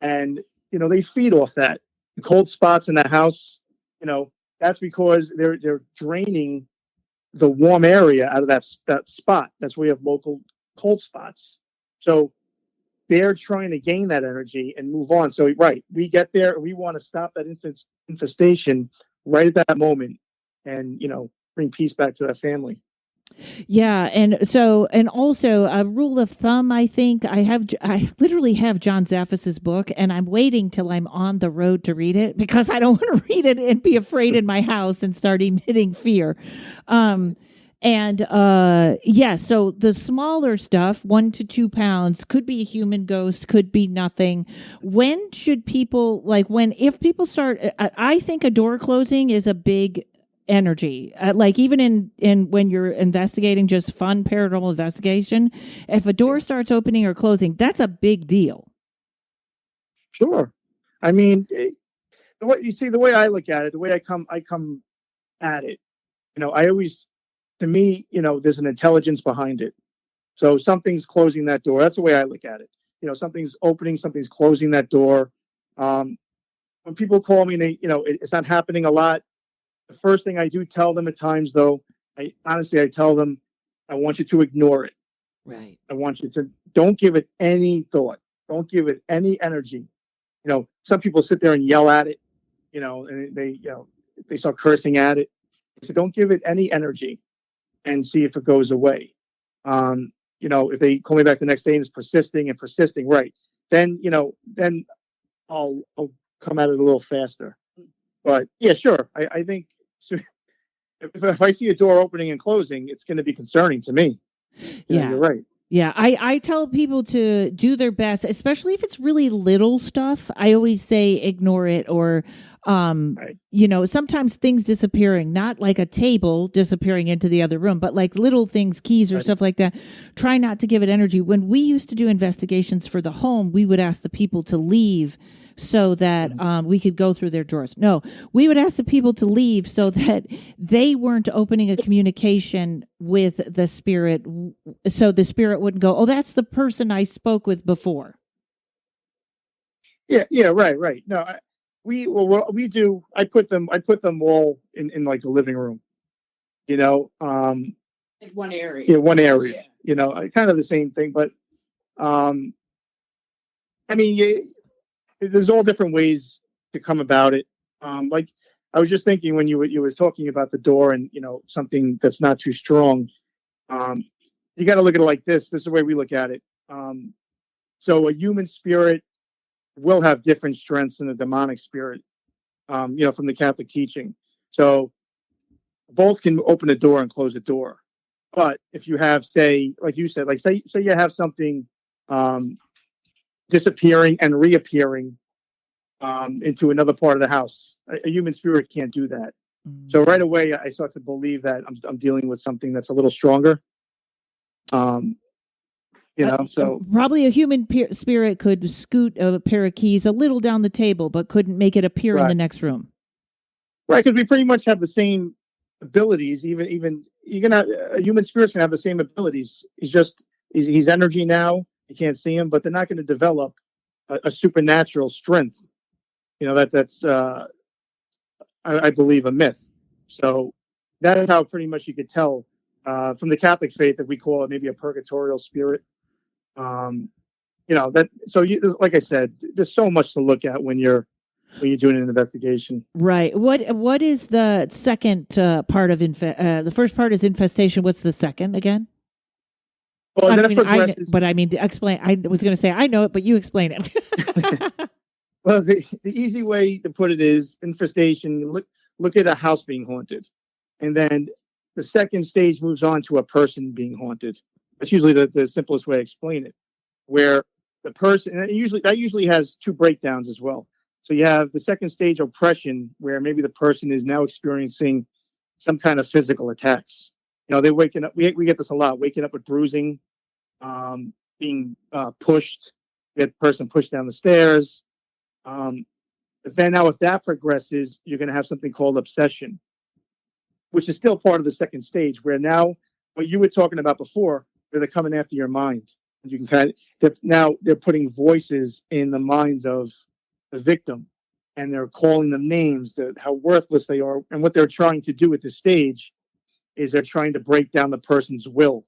And, they feed off that. The cold spots in the house, that's because they're draining the warm area out of that spot. That's where you have local cold spots. So they're trying to gain that energy and move on. So, right, we get there and we want to stop that infestation right at that moment and, bring peace back to that family. Yeah. And also a rule of thumb, I think I literally have John Zaffis's book and I'm waiting till I'm on the road to read it because I don't want to read it and be afraid in my house and start emitting fear. So the smaller stuff, 1 to 2 pounds, could be a human ghost, could be nothing. When should people, if people start, I think a door closing is a big energy. Even in when you're investigating just fun paranormal investigation, if a door starts opening or closing, that's a big deal. Sure. I mean, the way I look at it, the way I come at it, I always, to me, there's an intelligence behind it. So something's closing that door. That's the way I look at it. Something's opening, something's closing that door. When people call me and it's not happening a lot, the first thing I do tell them at times, though, I tell them, I want you to ignore it. Right. I want you to don't give it any thought. Don't give it any energy. Some people sit there and yell at it, and they start cursing at it. So don't give it any energy and see if it goes away. If they call me back the next day and it's persisting, right, then I'll come at it a little faster. But yeah, sure. I think if I see a door opening and closing, it's going to be concerning to me. You're right. Yeah, I tell people to do their best, especially if it's really little stuff. I always say ignore it or, right. Sometimes things disappearing, not like a table disappearing into the other room, but like little things, keys or stuff like that. Try not to give it energy. When we used to do investigations for the home, we would ask the people to leave so that we could go through their drawers. No, we would ask the people to leave so that they weren't opening a communication with the spirit, so the spirit wouldn't go, oh, that's the person I spoke with before. Yeah, right. No, what we do, I put them all in like the living room, like one area. Yeah, one area. Kind of the same thing, but there's all different ways to come about it. Like I was just thinking when you were talking about the door and something that's not too strong. You got to look at it like this. This is the way we look at it. So a human spirit will have different strengths than a demonic spirit. From the Catholic teaching. So both can open a door and close a door. But if you have, say, like you said, say you have something disappearing and reappearing into another part of the house, a human spirit can't do that. Mm-hmm. So right away, I start to believe that I'm dealing with something that's a little stronger. So probably a human spirit could scoot a pair of keys a little down the table, but couldn't make it appear in the next room. Right, because we pretty much have the same abilities. Even you're gonna a human spirit's gonna have the same abilities. He's energy now. You can't see him, but they're not going to develop a supernatural strength. That's I believe, a myth. So that is how pretty much you could tell from the Catholic faith that we call it maybe a purgatorial spirit. That. So like I said, there's so much to look at when you're doing an investigation. Right. What is the second part of the first part is infestation. What's the second again? Well, explain. I was going to say I know it, but you explain it. Well, the easy way to put it is infestation. Look at a house being haunted, and then the second stage moves on to a person being haunted. That's usually the simplest way to explain it, where the person, and that usually has two breakdowns as well. So you have the second stage oppression, where maybe the person is now experiencing some kind of physical attacks. They're waking up. We get this a lot, waking up with bruising, being pushed, get the person pushed down the stairs. Then now if that progresses, you're going to have something called obsession, which is still part of the second stage, where now what you were talking about before, where they're coming after your mind. You can they're putting voices in the minds of the victim, and they're calling them names, how worthless they are. And what they're trying to do at this stage is they're trying to break down the person's will,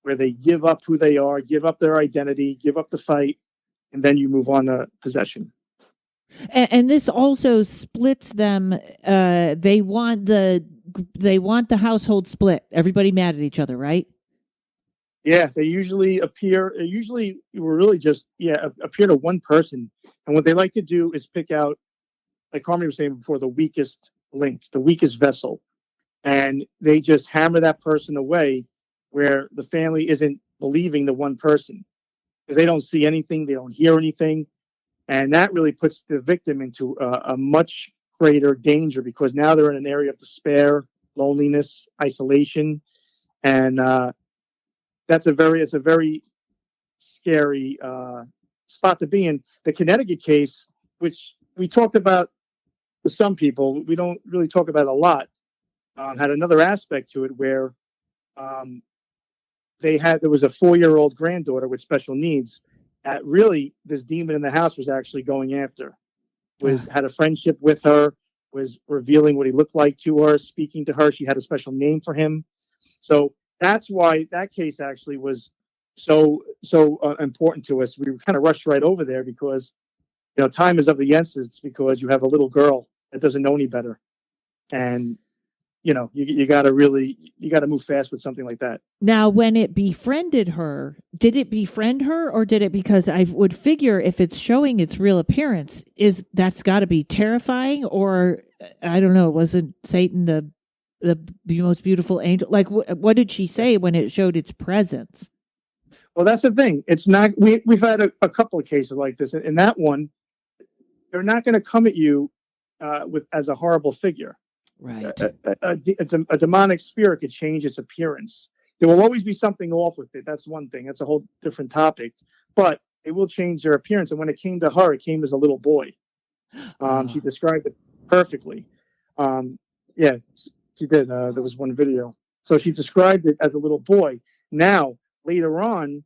where they give up who they are, give up their identity, give up the fight, and then you move on to possession. And this also splits them. They want the household split. Everybody mad at each other, right? Yeah, they usually appear. Usually, really just appear to one person. And what they like to do is pick out, like Carmen was saying before, the weakest link, the weakest vessel, and they just hammer that person away, where the family isn't believing the one person because they don't see anything, they don't hear anything. And that really puts the victim into a much greater danger, because now they're in an area of despair, loneliness, isolation. And it's a very scary spot to be in. The Connecticut case, which we talked about with some people, we don't really talk about a lot, had another aspect to it where there was a 4-year-old granddaughter with special needs. Really, this demon in the house was actually going after, had a friendship with her, was revealing what he looked like to her, speaking to her. She had a special name for him. So that's why that case actually was so important to us. We kind of rushed right over there because, time is of the essence, because you have a little girl that doesn't know any better. And, you got to move fast with something like that. Now, when it befriended her, did it befriend her, or did it, because I would figure if it's showing its real appearance, that's got to be terrifying, or I don't know, wasn't Satan the most beautiful angel? Like, what did she say when it showed its presence? Well, that's the thing. It's not. We've had a couple of cases like this. In that one, they're not going to come at you as a horrible figure. Right. A demonic spirit could change its appearance. There will always be something off with it. That's one thing. That's a whole different topic. But it will change their appearance. And when it came to her, it came as a little boy. She described it perfectly. Yeah, she did. There was one video. So she described it as a little boy. Now, later on,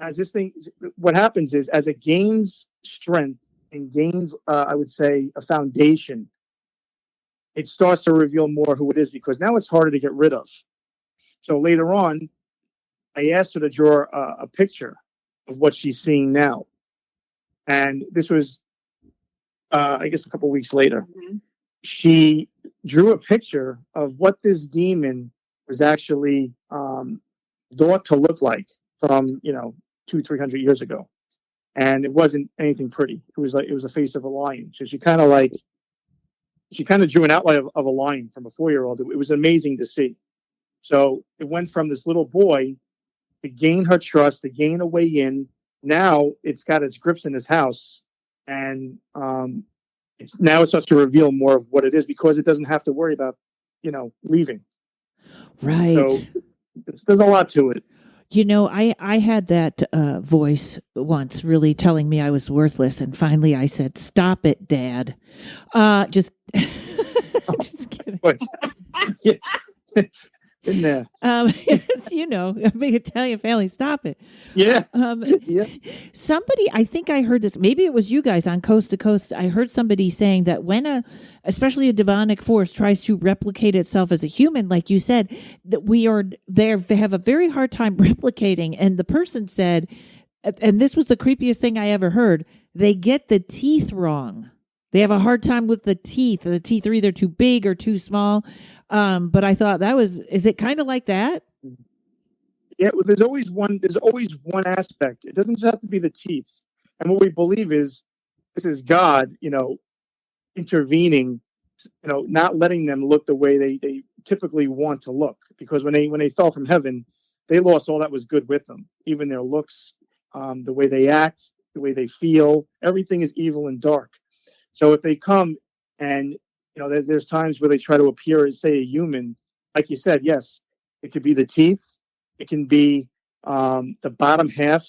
as this thing, what happens is, as it gains strength and gains, I would say, a foundation, it starts to reveal more who it is, because now it's harder to get rid of. So later on, I asked her to draw a picture of what she's seeing now. And this was, I guess, a couple weeks later. Mm-hmm. She drew a picture of what this demon was actually thought to look like from, 200-300 years ago. And it wasn't anything pretty. It was the face of a lion. So she kind of drew an outline of a lion from a 4-year-old. It was amazing to see. So it went from this little boy to gain her trust, to gain a way in. Now it's got its grips in his house. And now it starts to reveal more of what it is, because it doesn't have to worry about, leaving. Right. So there's a lot to it. I had that voice once really telling me I was worthless, and finally I said, "Stop it, Dad." Just kidding. Been there. You know, a big Italian family. Stop it. Yeah. Yeah. Somebody, I think I heard this. Maybe it was you guys on Coast to Coast. I heard somebody saying that when especially a demonic force tries to replicate itself as a human, like you said, that they have a very hard time replicating. And the person said, and this was the creepiest thing I ever heard, they get the teeth wrong. They have a hard time with the teeth. The teeth are either too big or too small. But I thought is it kind of like that? Yeah, well, there's always one aspect. It doesn't just have to be the teeth. And what we believe is this is God, intervening, not letting them look the way they typically want to look. Because when they fell from heaven, they lost all that was good with them, even their looks, the way they act, the way they feel. Everything is evil and dark. So if they come and there's times where they try to appear as, say, a human, like you said, yes, it could be the teeth. It can be the bottom half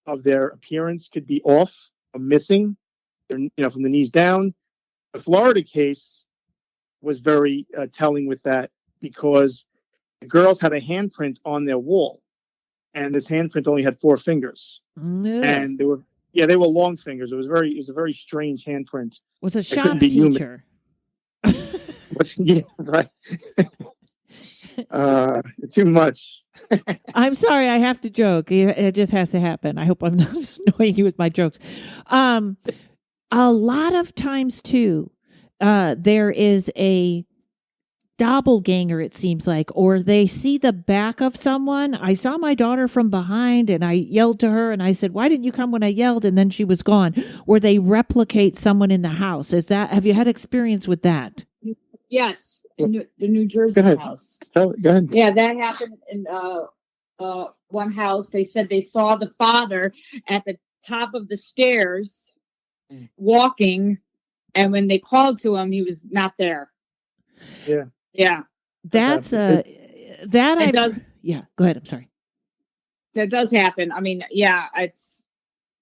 of their appearance could be off or missing, from the knees down. The Florida case was very telling with that because the girls had a handprint on their wall, and this handprint only had 4 fingers, and they were long fingers. It was a very strange handprint. Was a shop teacher. Yeah, right. Too much. I'm sorry, I have to joke. It just has to happen. I hope I'm not annoying you with my jokes. A lot of times too, there is a doppelganger, it seems like, or they see the back of someone. I saw my daughter from behind and I yelled to her and I said, "Why didn't you come when I yelled?" And then she was gone. Or they replicate someone in the house. Have you had experience with that? Yes. In the New Jersey house. Go ahead. Yeah, that happened in one house. They said they saw the father at the top of the stairs walking, and when they called to him, he was not there. Yeah. Yeah. That's does. Yeah, go ahead. I'm sorry. That does happen. I mean, yeah,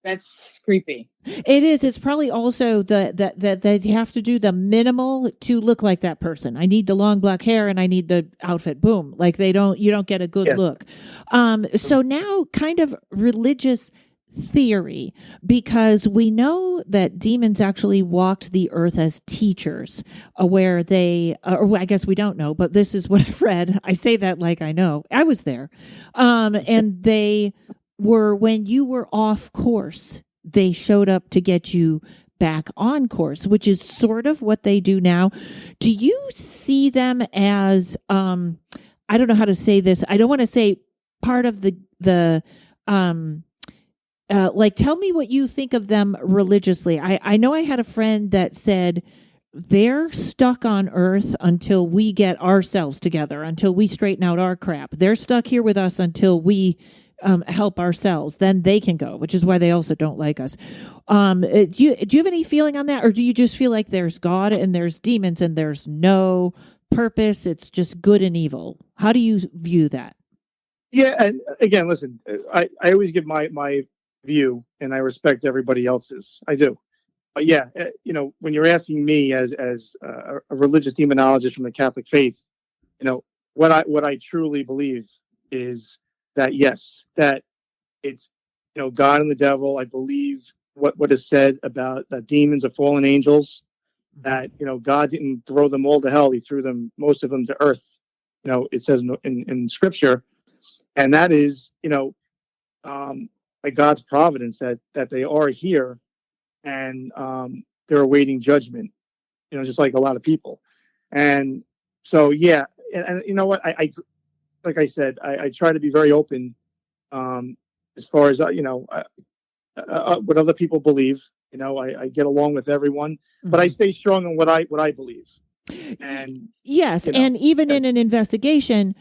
that's creepy. It is. It's probably also that you have to do the minimal to look like that person. I need the long black hair and I need the outfit. Boom. Like you don't get a good look. So now kind of religious theory, because we know that demons actually walked the earth as teachers, where or I guess we don't know, but this is what I've read. I say that like I know. I was there. And they were, when you were off course, they showed up to get you back on course, which is sort of what they do now. Do you see them as, I don't know how to say this. I don't want to say part of like, tell me what you think of them religiously. I know I had a friend that said they're stuck on earth until we get ourselves together, until we straighten out our crap. They're stuck here with us until we help ourselves. Then they can go, which is why they also don't like us. Do you have any feeling on that? Or do you just feel like there's God and there's demons and there's no purpose? It's just good and evil. How do you view that? Yeah. And again, listen, I always give my view and I respect everybody else's. I do. But yeah, when you're asking me as a religious demonologist from the Catholic faith, what I truly believe is that, yes, that it's, God and the devil. I believe what is said about that demons are fallen angels, that, God didn't throw them all to hell. He threw most of them to earth. It says in scripture, and that is, by God's providence that they are here and they're awaiting judgment, just like a lot of people. And so, yeah. And you know what, I like I said, I try to be very open as far as, what other people believe. I get along with everyone, but I stay strong on what I believe. And yes, and even in an investigation,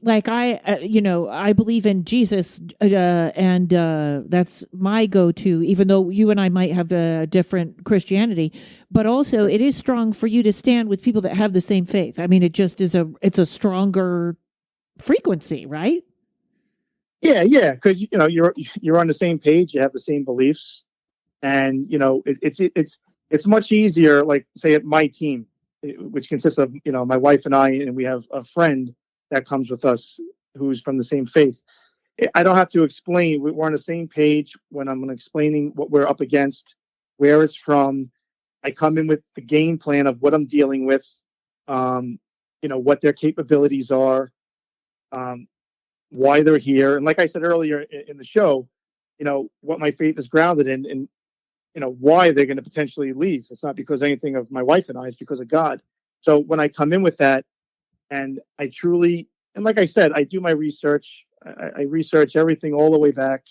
like I believe in Jesus, and that's my go-to, even though you and I might have a different Christianity, but also it is strong for you to stand with people that have the same faith. I mean, it's a stronger frequency, right? Yeah. Cause you're on the same page, you have the same beliefs, and it's much easier, like say at my team, which consists of, my wife and I, and we have a friend that comes with us who's from the same faith. I don't have to explain. We're on the same page when I'm explaining what we're up against, where it's from. I come in with the game plan of what I'm dealing with, what their capabilities are, why they're here. And like I said earlier in the show, what my faith is grounded in, and, why they're going to potentially leave. It's not because of anything of my wife and I, it's because of God. So when I come in with that, and I truly, and like I said, I do my research. I research everything all the way back.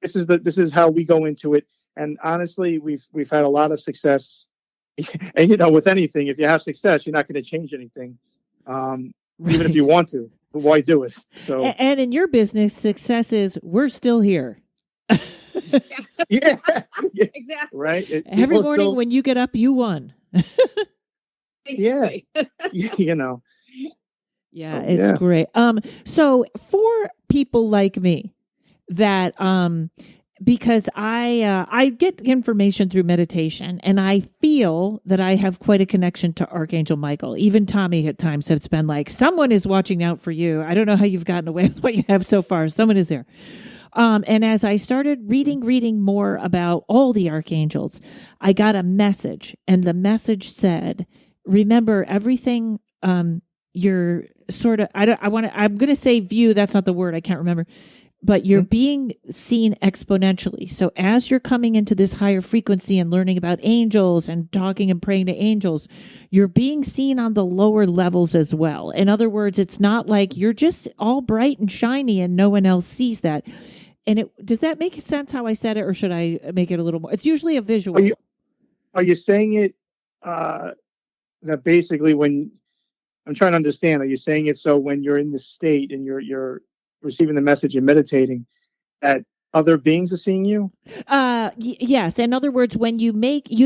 This is how we go into it. And honestly, we've had a lot of success. And with anything, if you have success, you're not going to change anything, even if you want to. But why do it? So, and in your business, success is we're still here. yeah, exactly. Right. Every morning when you get up, you won. Yeah, Yeah, it's great. So for people like me that, because I get information through meditation, and I feel that I have quite a connection to Archangel Michael. Even Tommy at times has been like, someone is watching out for you. I don't know how you've gotten away with what you have so far. Someone is there. And as I started reading more about all the archangels, I got a message, and the message said, remember everything, you're sort of, I'm going to say view. That's not the word. I can't remember, but you're being seen exponentially. So as you're coming into this higher frequency and learning about angels and talking and praying to angels, you're being seen on the lower levels as well. In other words, it's not like you're just all bright and shiny and no one else sees that. And does that make sense how I said it, or should I make it a little more? It's usually a visual. Are you saying it that basically when I'm trying to understand, are you saying it so when you're in this state and you're receiving the message and meditating, that other beings are seeing you? Yes. In other words, when you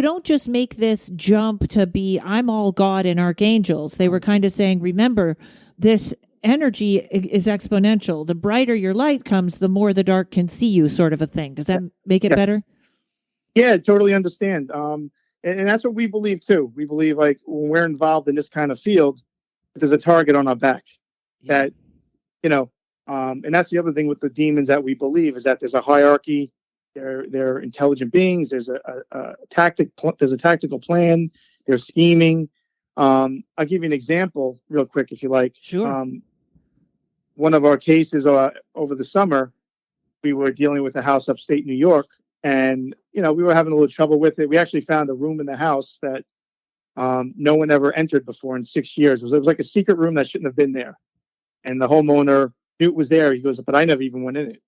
don't just make this jump to be, I'm all God and archangels. They were kind of saying, remember, this energy is exponential. The brighter your light comes, the more the dark can see you, sort of a thing. Does that make it better? Yeah, totally understand. And that's what we believe too. We believe like when we're involved in this kind of field, there's a target on our back that, and that's the other thing with the demons that we believe is that there's a hierarchy. They're intelligent beings. There's a tactical plan. They're scheming. I'll give you an example real quick, if you like. Sure. One of our cases over the summer, we were dealing with a house upstate New York, and we were having a little trouble with it. We actually found a room in the house that no one ever entered before in 6 years. It was like a secret room that shouldn't have been there, and the homeowner knew it was there. He goes, but I never even went in it.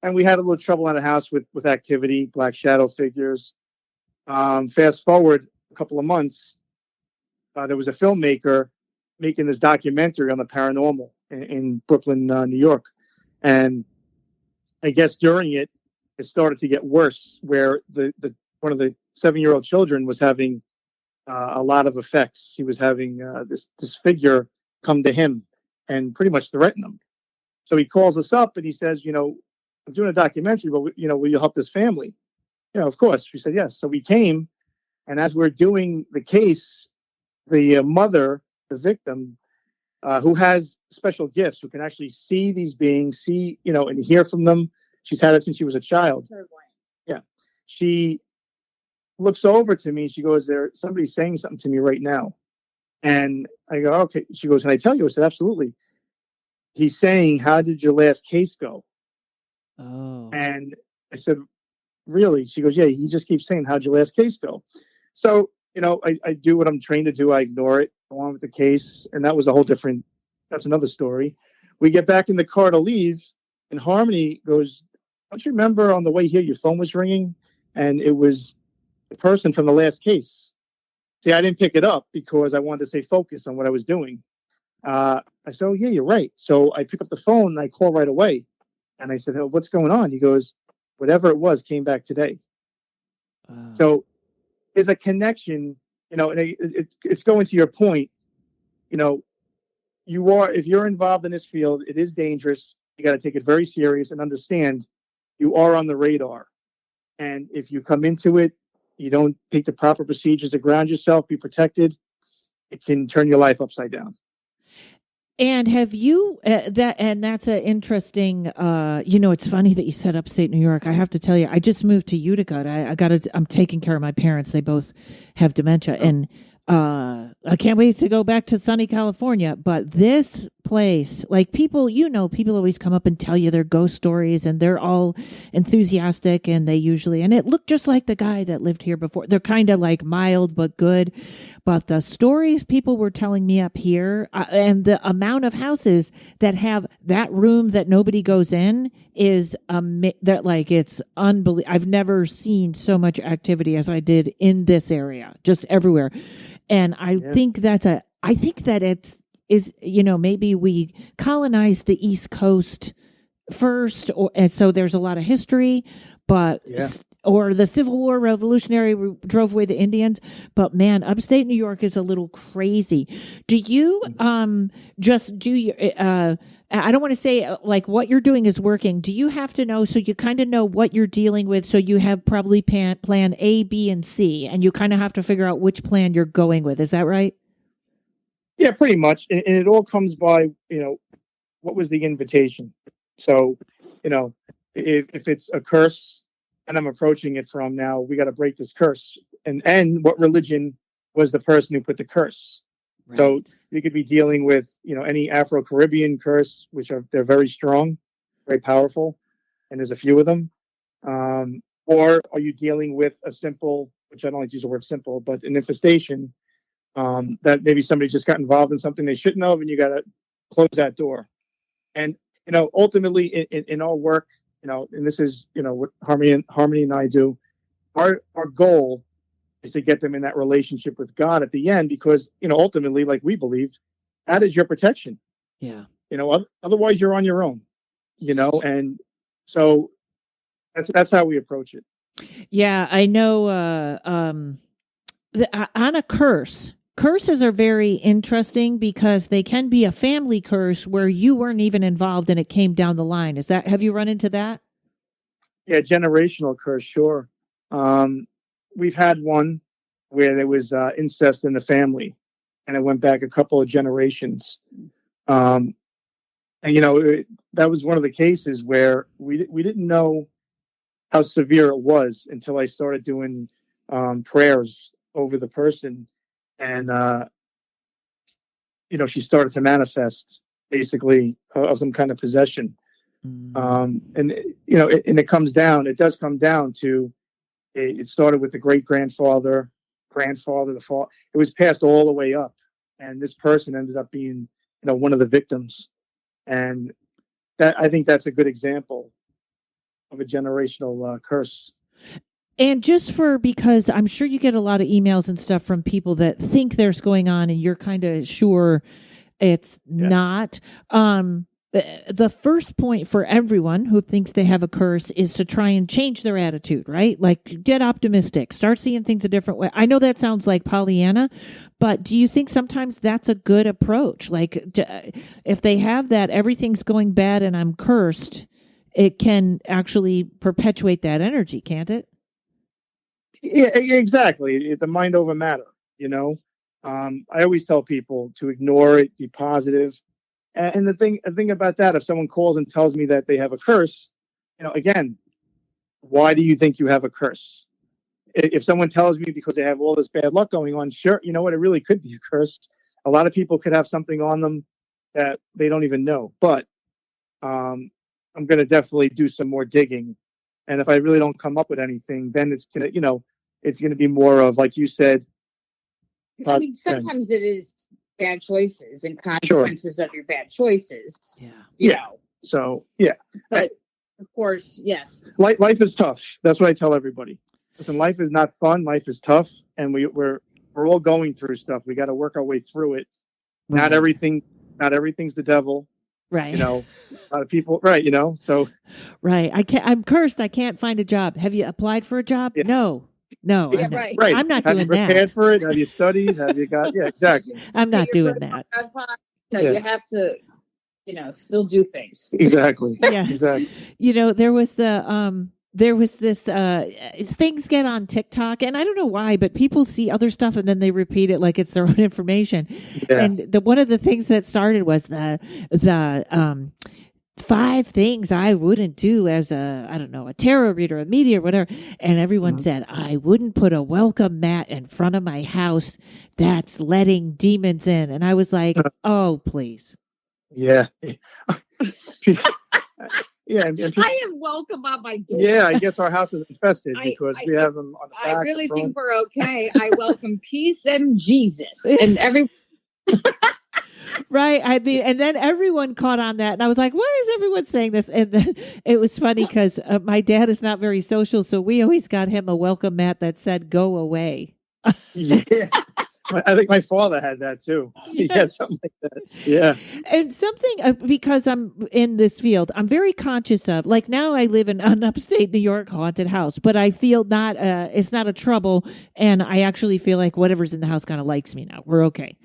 And we had a little trouble in the house with activity, black shadow figures. Fast forward a couple of months, there was a filmmaker making this documentary on the paranormal in Brooklyn, New York. And I guess during it started to get worse, where the one of the 7-year-old children was having a lot of effects. He was having this figure come to him and pretty much threaten him. So he calls us up and he says, I'm doing a documentary, but will you help this family? Of course. We said yes. So we came, and as we're doing the case, the mother, the victim, who has special gifts, who can actually see these beings, and hear from them. She's had it since she was a child. Yeah. She looks over to me. She goes, somebody's saying something to me right now. And I go, okay. She goes, can I tell you? I said, absolutely. He's saying, how did your last case go? Oh. And I said, really? She goes, yeah, he just keeps saying, how'd your last case go? So, I do what I'm trained to do. I ignore it along with the case. And that was that's another story. We get back in the car to leave, and Harmony goes, don't you remember on the way here, your phone was ringing? And it was the person from the last case. See, I didn't pick it up because I wanted to stay focused on what I was doing. I said, oh, yeah, you're right. So I pick up the phone and I call right away. And I said, oh, what's going on? He goes, whatever it was came back today. So there's a connection, and it's going to your point. If you're involved in this field, it is dangerous. You got to take it very serious and understand you are on the radar. And if you come into it, you don't take the proper procedures to ground yourself, be protected, it can turn your life upside down. And have you that's an interesting, it's funny that you said upstate New York. I have to tell you, I just moved to Utica. I'm taking care of my parents. They both have dementia, and I can't wait to go back to sunny California. But this place, like people always come up and tell you their ghost stories, and they're all enthusiastic, and and it looked just like the guy that lived here before. They're kind of like mild but good. But the stories people were telling me up here, and the amount of houses that have that room that nobody goes in is that like it's unbelievable. I've never seen so much activity as I did in this area, just everywhere. And I think that maybe we colonized the East Coast first, and so there's a lot of history, but. Yeah. Or the Civil War, Revolutionary drove away the Indians. But man, upstate New York is a little crazy. Do you just do your? I don't want to say like what you're doing is working. Do you have to know so you kind of know what you're dealing with? So you have probably plan A, B, and C, and you kind of have to figure out which plan you're going with. Is that right? Yeah, pretty much. And it all comes by what was the invitation. So if it's a curse. And I'm approaching it from now, we got to break this curse. And what religion was the person who put the curse? Right. So you could be dealing with, any Afro-Caribbean curse, which they're very strong, very powerful. And there's a few of them. Or are you dealing with a simple, which I don't like to use the word simple, but an infestation that maybe somebody just got involved in something they shouldn't have, and you got to close that door. And, ultimately in our work, and this is, what Harmony and I do. Our goal is to get them in that relationship with God at the end, because, ultimately, like we believe, that is your protection. Yeah. Otherwise you're on your own, and so that's how we approach it. Yeah. I know, on a curse. Curses are very interesting because they can be a family curse where you weren't even involved and it came down the line. Have you run into that? Yeah, generational curse, sure. We've had one where there was incest in the family, and it went back a couple of generations. And that was one of the cases where we didn't know how severe it was until I started doing prayers over the person. And, she started to manifest basically of some kind of possession. And it does come down to, it started with the grandfather, the father. It was passed all the way up. And this person ended up being, one of the victims. And I think that's a good example of a generational curse. And because I'm sure you get a lot of emails and stuff from people that think there's going on and you're kind of sure it's not. The first point for everyone who thinks they have a curse is to try and change their attitude, right? Like get optimistic, start seeing things a different way. I know that sounds like Pollyanna, but do you think sometimes that's a good approach? Like if they have that, everything's going bad and I'm cursed, it can actually perpetuate that energy, can't it? Yeah, exactly. The mind over matter, I always tell people to ignore it, be positive. And the thing about that, if someone calls and tells me that they have a curse, again, why do you think you have a curse? If someone tells me because they have all this bad luck going on, sure, you know what, it really could be a curse. A lot of people could have something on them that they don't even know. But I'm going to definitely do some more digging. And if I really don't come up with anything, then it's going to, it's going to be more of, like you said. I mean, sometimes it is bad choices and consequences of your bad choices. Yeah. So, yeah. But of course, yes. Life is tough. That's what I tell everybody. Listen, life is not fun. Life is tough. And we're all going through stuff. We got to work our way through it. Right. Not everything's the devil. Right. A lot of people, right. So. Right. I'm cursed. I can't find a job. Have you applied for a job? Yeah. No. Yeah, right. Right. I'm not have doing you prepared that. for it? Have you studied? Have you got? Yeah, exactly. I'm not doing that. You have to, still do things. Exactly. Yes. Exactly. There was the there was this things get on TikTok, and I don't know why, but people see other stuff and then they repeat it like it's their own information. Yeah. And one of the things that started was the 5 things I wouldn't do as a tarot reader, a medium, whatever. And everyone said, I wouldn't put a welcome mat in front of my house. That's letting demons in. And I was like, oh, please. Yeah. Yeah, and I am welcome on my door. Yeah, I guess our house is infested because we have them on the back. I really think we're okay. I welcome peace and Jesus and every. Right. I mean, and then everyone caught on that. And I was like, why is everyone saying this? And then it was funny because my dad is not very social. So we always got him a welcome mat that said, go away. Yeah. I think my father had that too. He had something like that. Yeah. And something, because I'm in this field, I'm very conscious of, like now I live in an upstate New York haunted house, but I feel it's not a trouble. And I actually feel like whatever's in the house kind of likes me now. We're okay.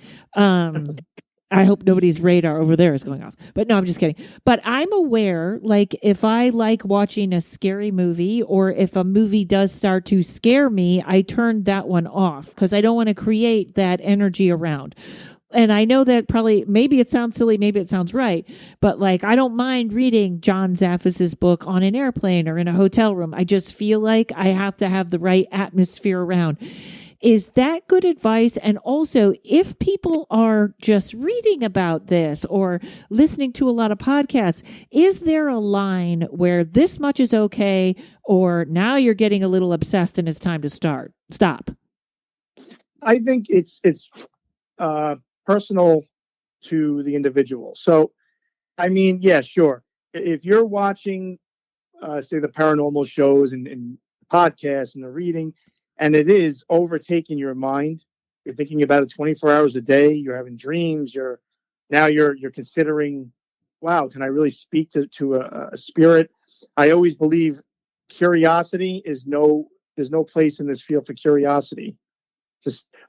I hope nobody's radar over there is going off. But no, I'm just kidding. But I'm aware, like, if I like watching a scary movie or if a movie does start to scare me, I turn that one off because I don't want to create that energy around. And I know that probably, maybe it sounds silly, maybe it sounds right, but like, I don't mind reading John Zaffis's book on an airplane or in a hotel room. I just feel like I have to have the right atmosphere around. Is that good advice? And also, if people are just reading about this or listening to a lot of podcasts, is there a line where this much is okay, or now you're getting a little obsessed and it's time to stop? I think it's personal to the individual. So, I mean, yeah, sure. If you're watching, say, the paranormal shows and podcasts and the reading, and it is overtaking your mind. You're thinking about it 24 hours a day. You're having dreams. You're considering, wow, can I really speak to a spirit? I always believe curiosity there's no place in this field for curiosity.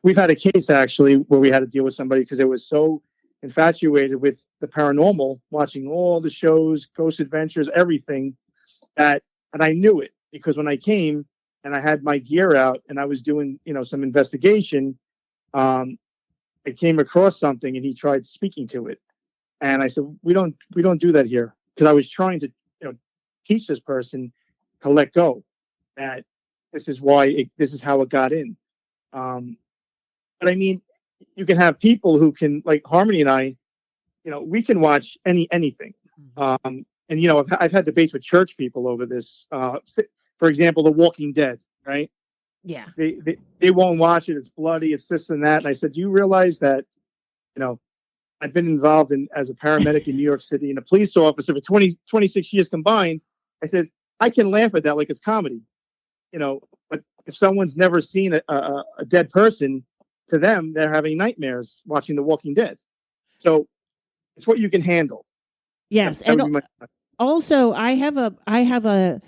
We've had a case actually where we had to deal with somebody because they was so infatuated with the paranormal, watching all the shows, Ghost Adventures, everything, and I knew it because when I came, and I had my gear out and I was doing, some investigation. I came across something and he tried speaking to it. And I said, we don't do that here. Because I was trying to, teach this person to let go, that this is how it got in. But I mean, you can have people who can, like Harmony and I, we can watch anything. And, I've had debates with church people over this, for example, The Walking Dead, right? Yeah. They won't watch it. It's bloody. It's this and that. And I said, do you realize that, I've been involved as a paramedic in New York City and a police officer for 26 years combined. I said, I can laugh at that like it's comedy, but if someone's never seen a dead person, to them, they're having nightmares watching The Walking Dead. So it's what you can handle. Yes. And also I have a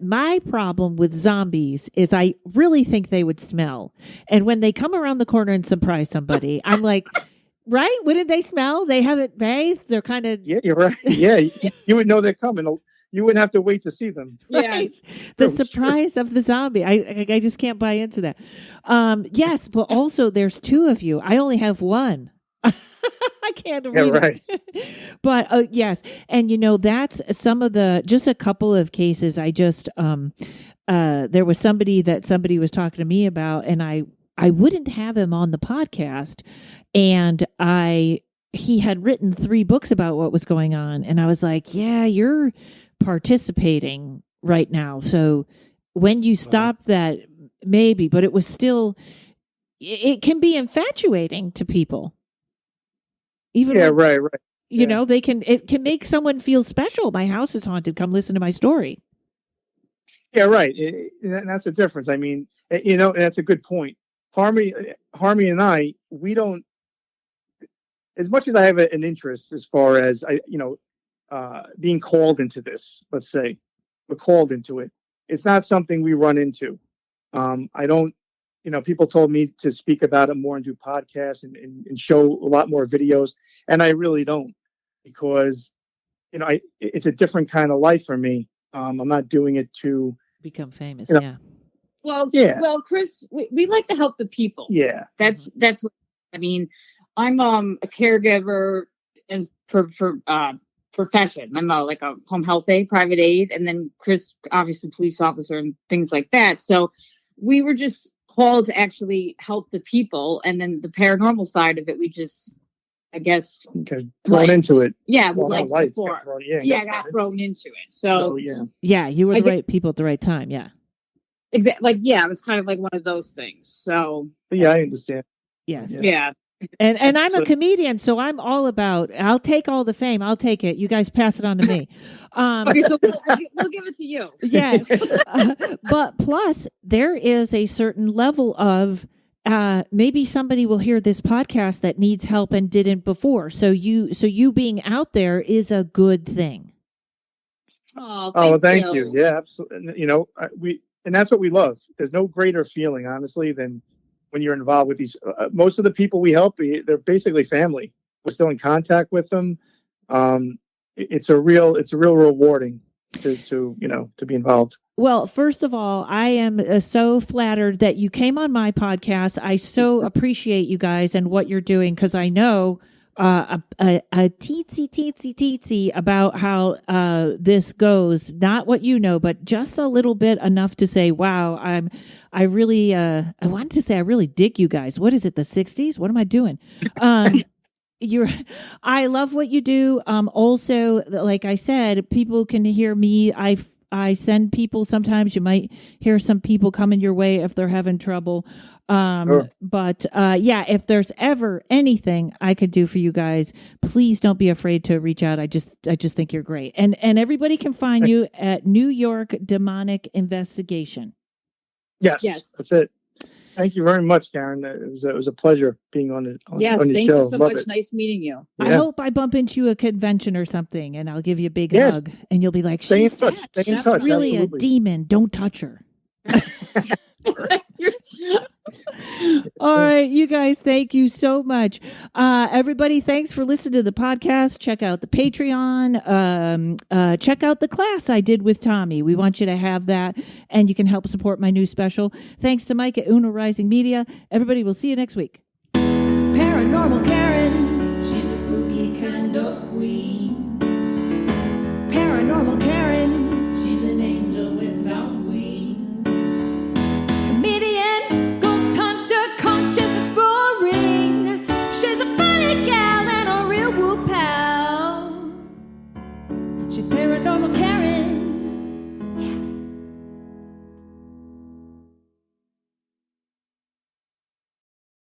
my problem with zombies is I really think they would smell. And when they come around the corner and surprise somebody, I'm like, right? What did they smell? They haven't bathed. They're kind of... Yeah, you're right. Yeah, you would know they're coming. You wouldn't have to wait to see them. Right? Yeah. The surprise of the zombie. I just can't buy into that. Yes, but also there's 2 of you. I only have 1. I can't read right. it. But yes. And that's just a couple of cases. I just, there was somebody was talking to me about, and I wouldn't have him on the podcast. And he had written 3 books about what was going on. And I was like, yeah, you're participating right now. So when you stop that, maybe, but it was still, it can be infatuating to people. Even right. It can make someone feel special. My house is haunted. Come listen to my story. Yeah, right. And that's the difference. I mean, that's a good point. Harmony and I, we don't, as much as I have an interest as far as being called into this, let's say we're called into it. It's not something we run into. I don't, people told me to speak about it more and do podcasts and show a lot more videos. And I really don't, because, it's a different kind of life for me. I'm not doing it to become famous. You know, Yeah. Well, Yeah. well, Chris, we like to help the people. Yeah. That's what I mean. I'm a caregiver as for profession. I'm like a home health aide, private aide, and then Chris, obviously, police officer and things like that. So we were just called to actually help the people, and then the paranormal side of it, we just, I guess, thrown into it. Yeah, Well, like before. I got thrown into it. So yeah, you were the right people at the right time. Yeah. Exactly. Like, yeah, it was kind of like one of those things. So yeah, I understand. Yes. Yeah. And I'm a comedian, so I'm all about, I'll take all the fame. I'll take it. You guys pass it on to me. Okay, so we'll give it to you. Yes. But plus, there is a certain level of, maybe somebody will hear this podcast that needs help and didn't before. So you being out there is a good thing. Oh, thank you. Yeah, absolutely. You know, and that's what we love. There's no greater feeling, honestly, than when you're involved with these. Most of the people we help, they're basically family. We're still in contact with them. It's a real rewarding to be involved. Well, first of all, I am so flattered that you came on my podcast. I so appreciate you guys and what you're doing, because I know a teensy about how this goes. Not what you know, but just a little bit, enough to say, wow, I really dig you guys. What is it, the 60s? What am I doing? I love what you do. Also, like I said, people can hear me. I send people, sometimes you might hear some people coming your way if they're having trouble. Sure. But if there's ever anything I could do for you guys, please don't be afraid to reach out. I just think you're great. And everybody can find you at New York Demonic Investigation. Yes. That's it. Thank you very much, Karen. It was a pleasure being on your show. Thank you so Love much. it. Nice meeting you. Yeah. I hope I bump into you at a convention or something, and I'll give you a big hug, and you'll be like, Stay in she's touch. really Absolutely. a demon. Don't touch her. All right, you guys, thank you so much. Everybody, thanks for listening to the podcast. Check out the Patreon. Check out the class I did with Tommy. We want you to have that, and you can help support my new special. Thanks to Mike at Uno Rising Media. Everybody, we'll see you next week. Paranormal Karen, she's a spooky kind of queen. Paranormal Karen, she's an angel without wings. Comedian, ghost hunter, conscious exploring. She's a funny gal and a real woo pal. She's Paranormal Karen.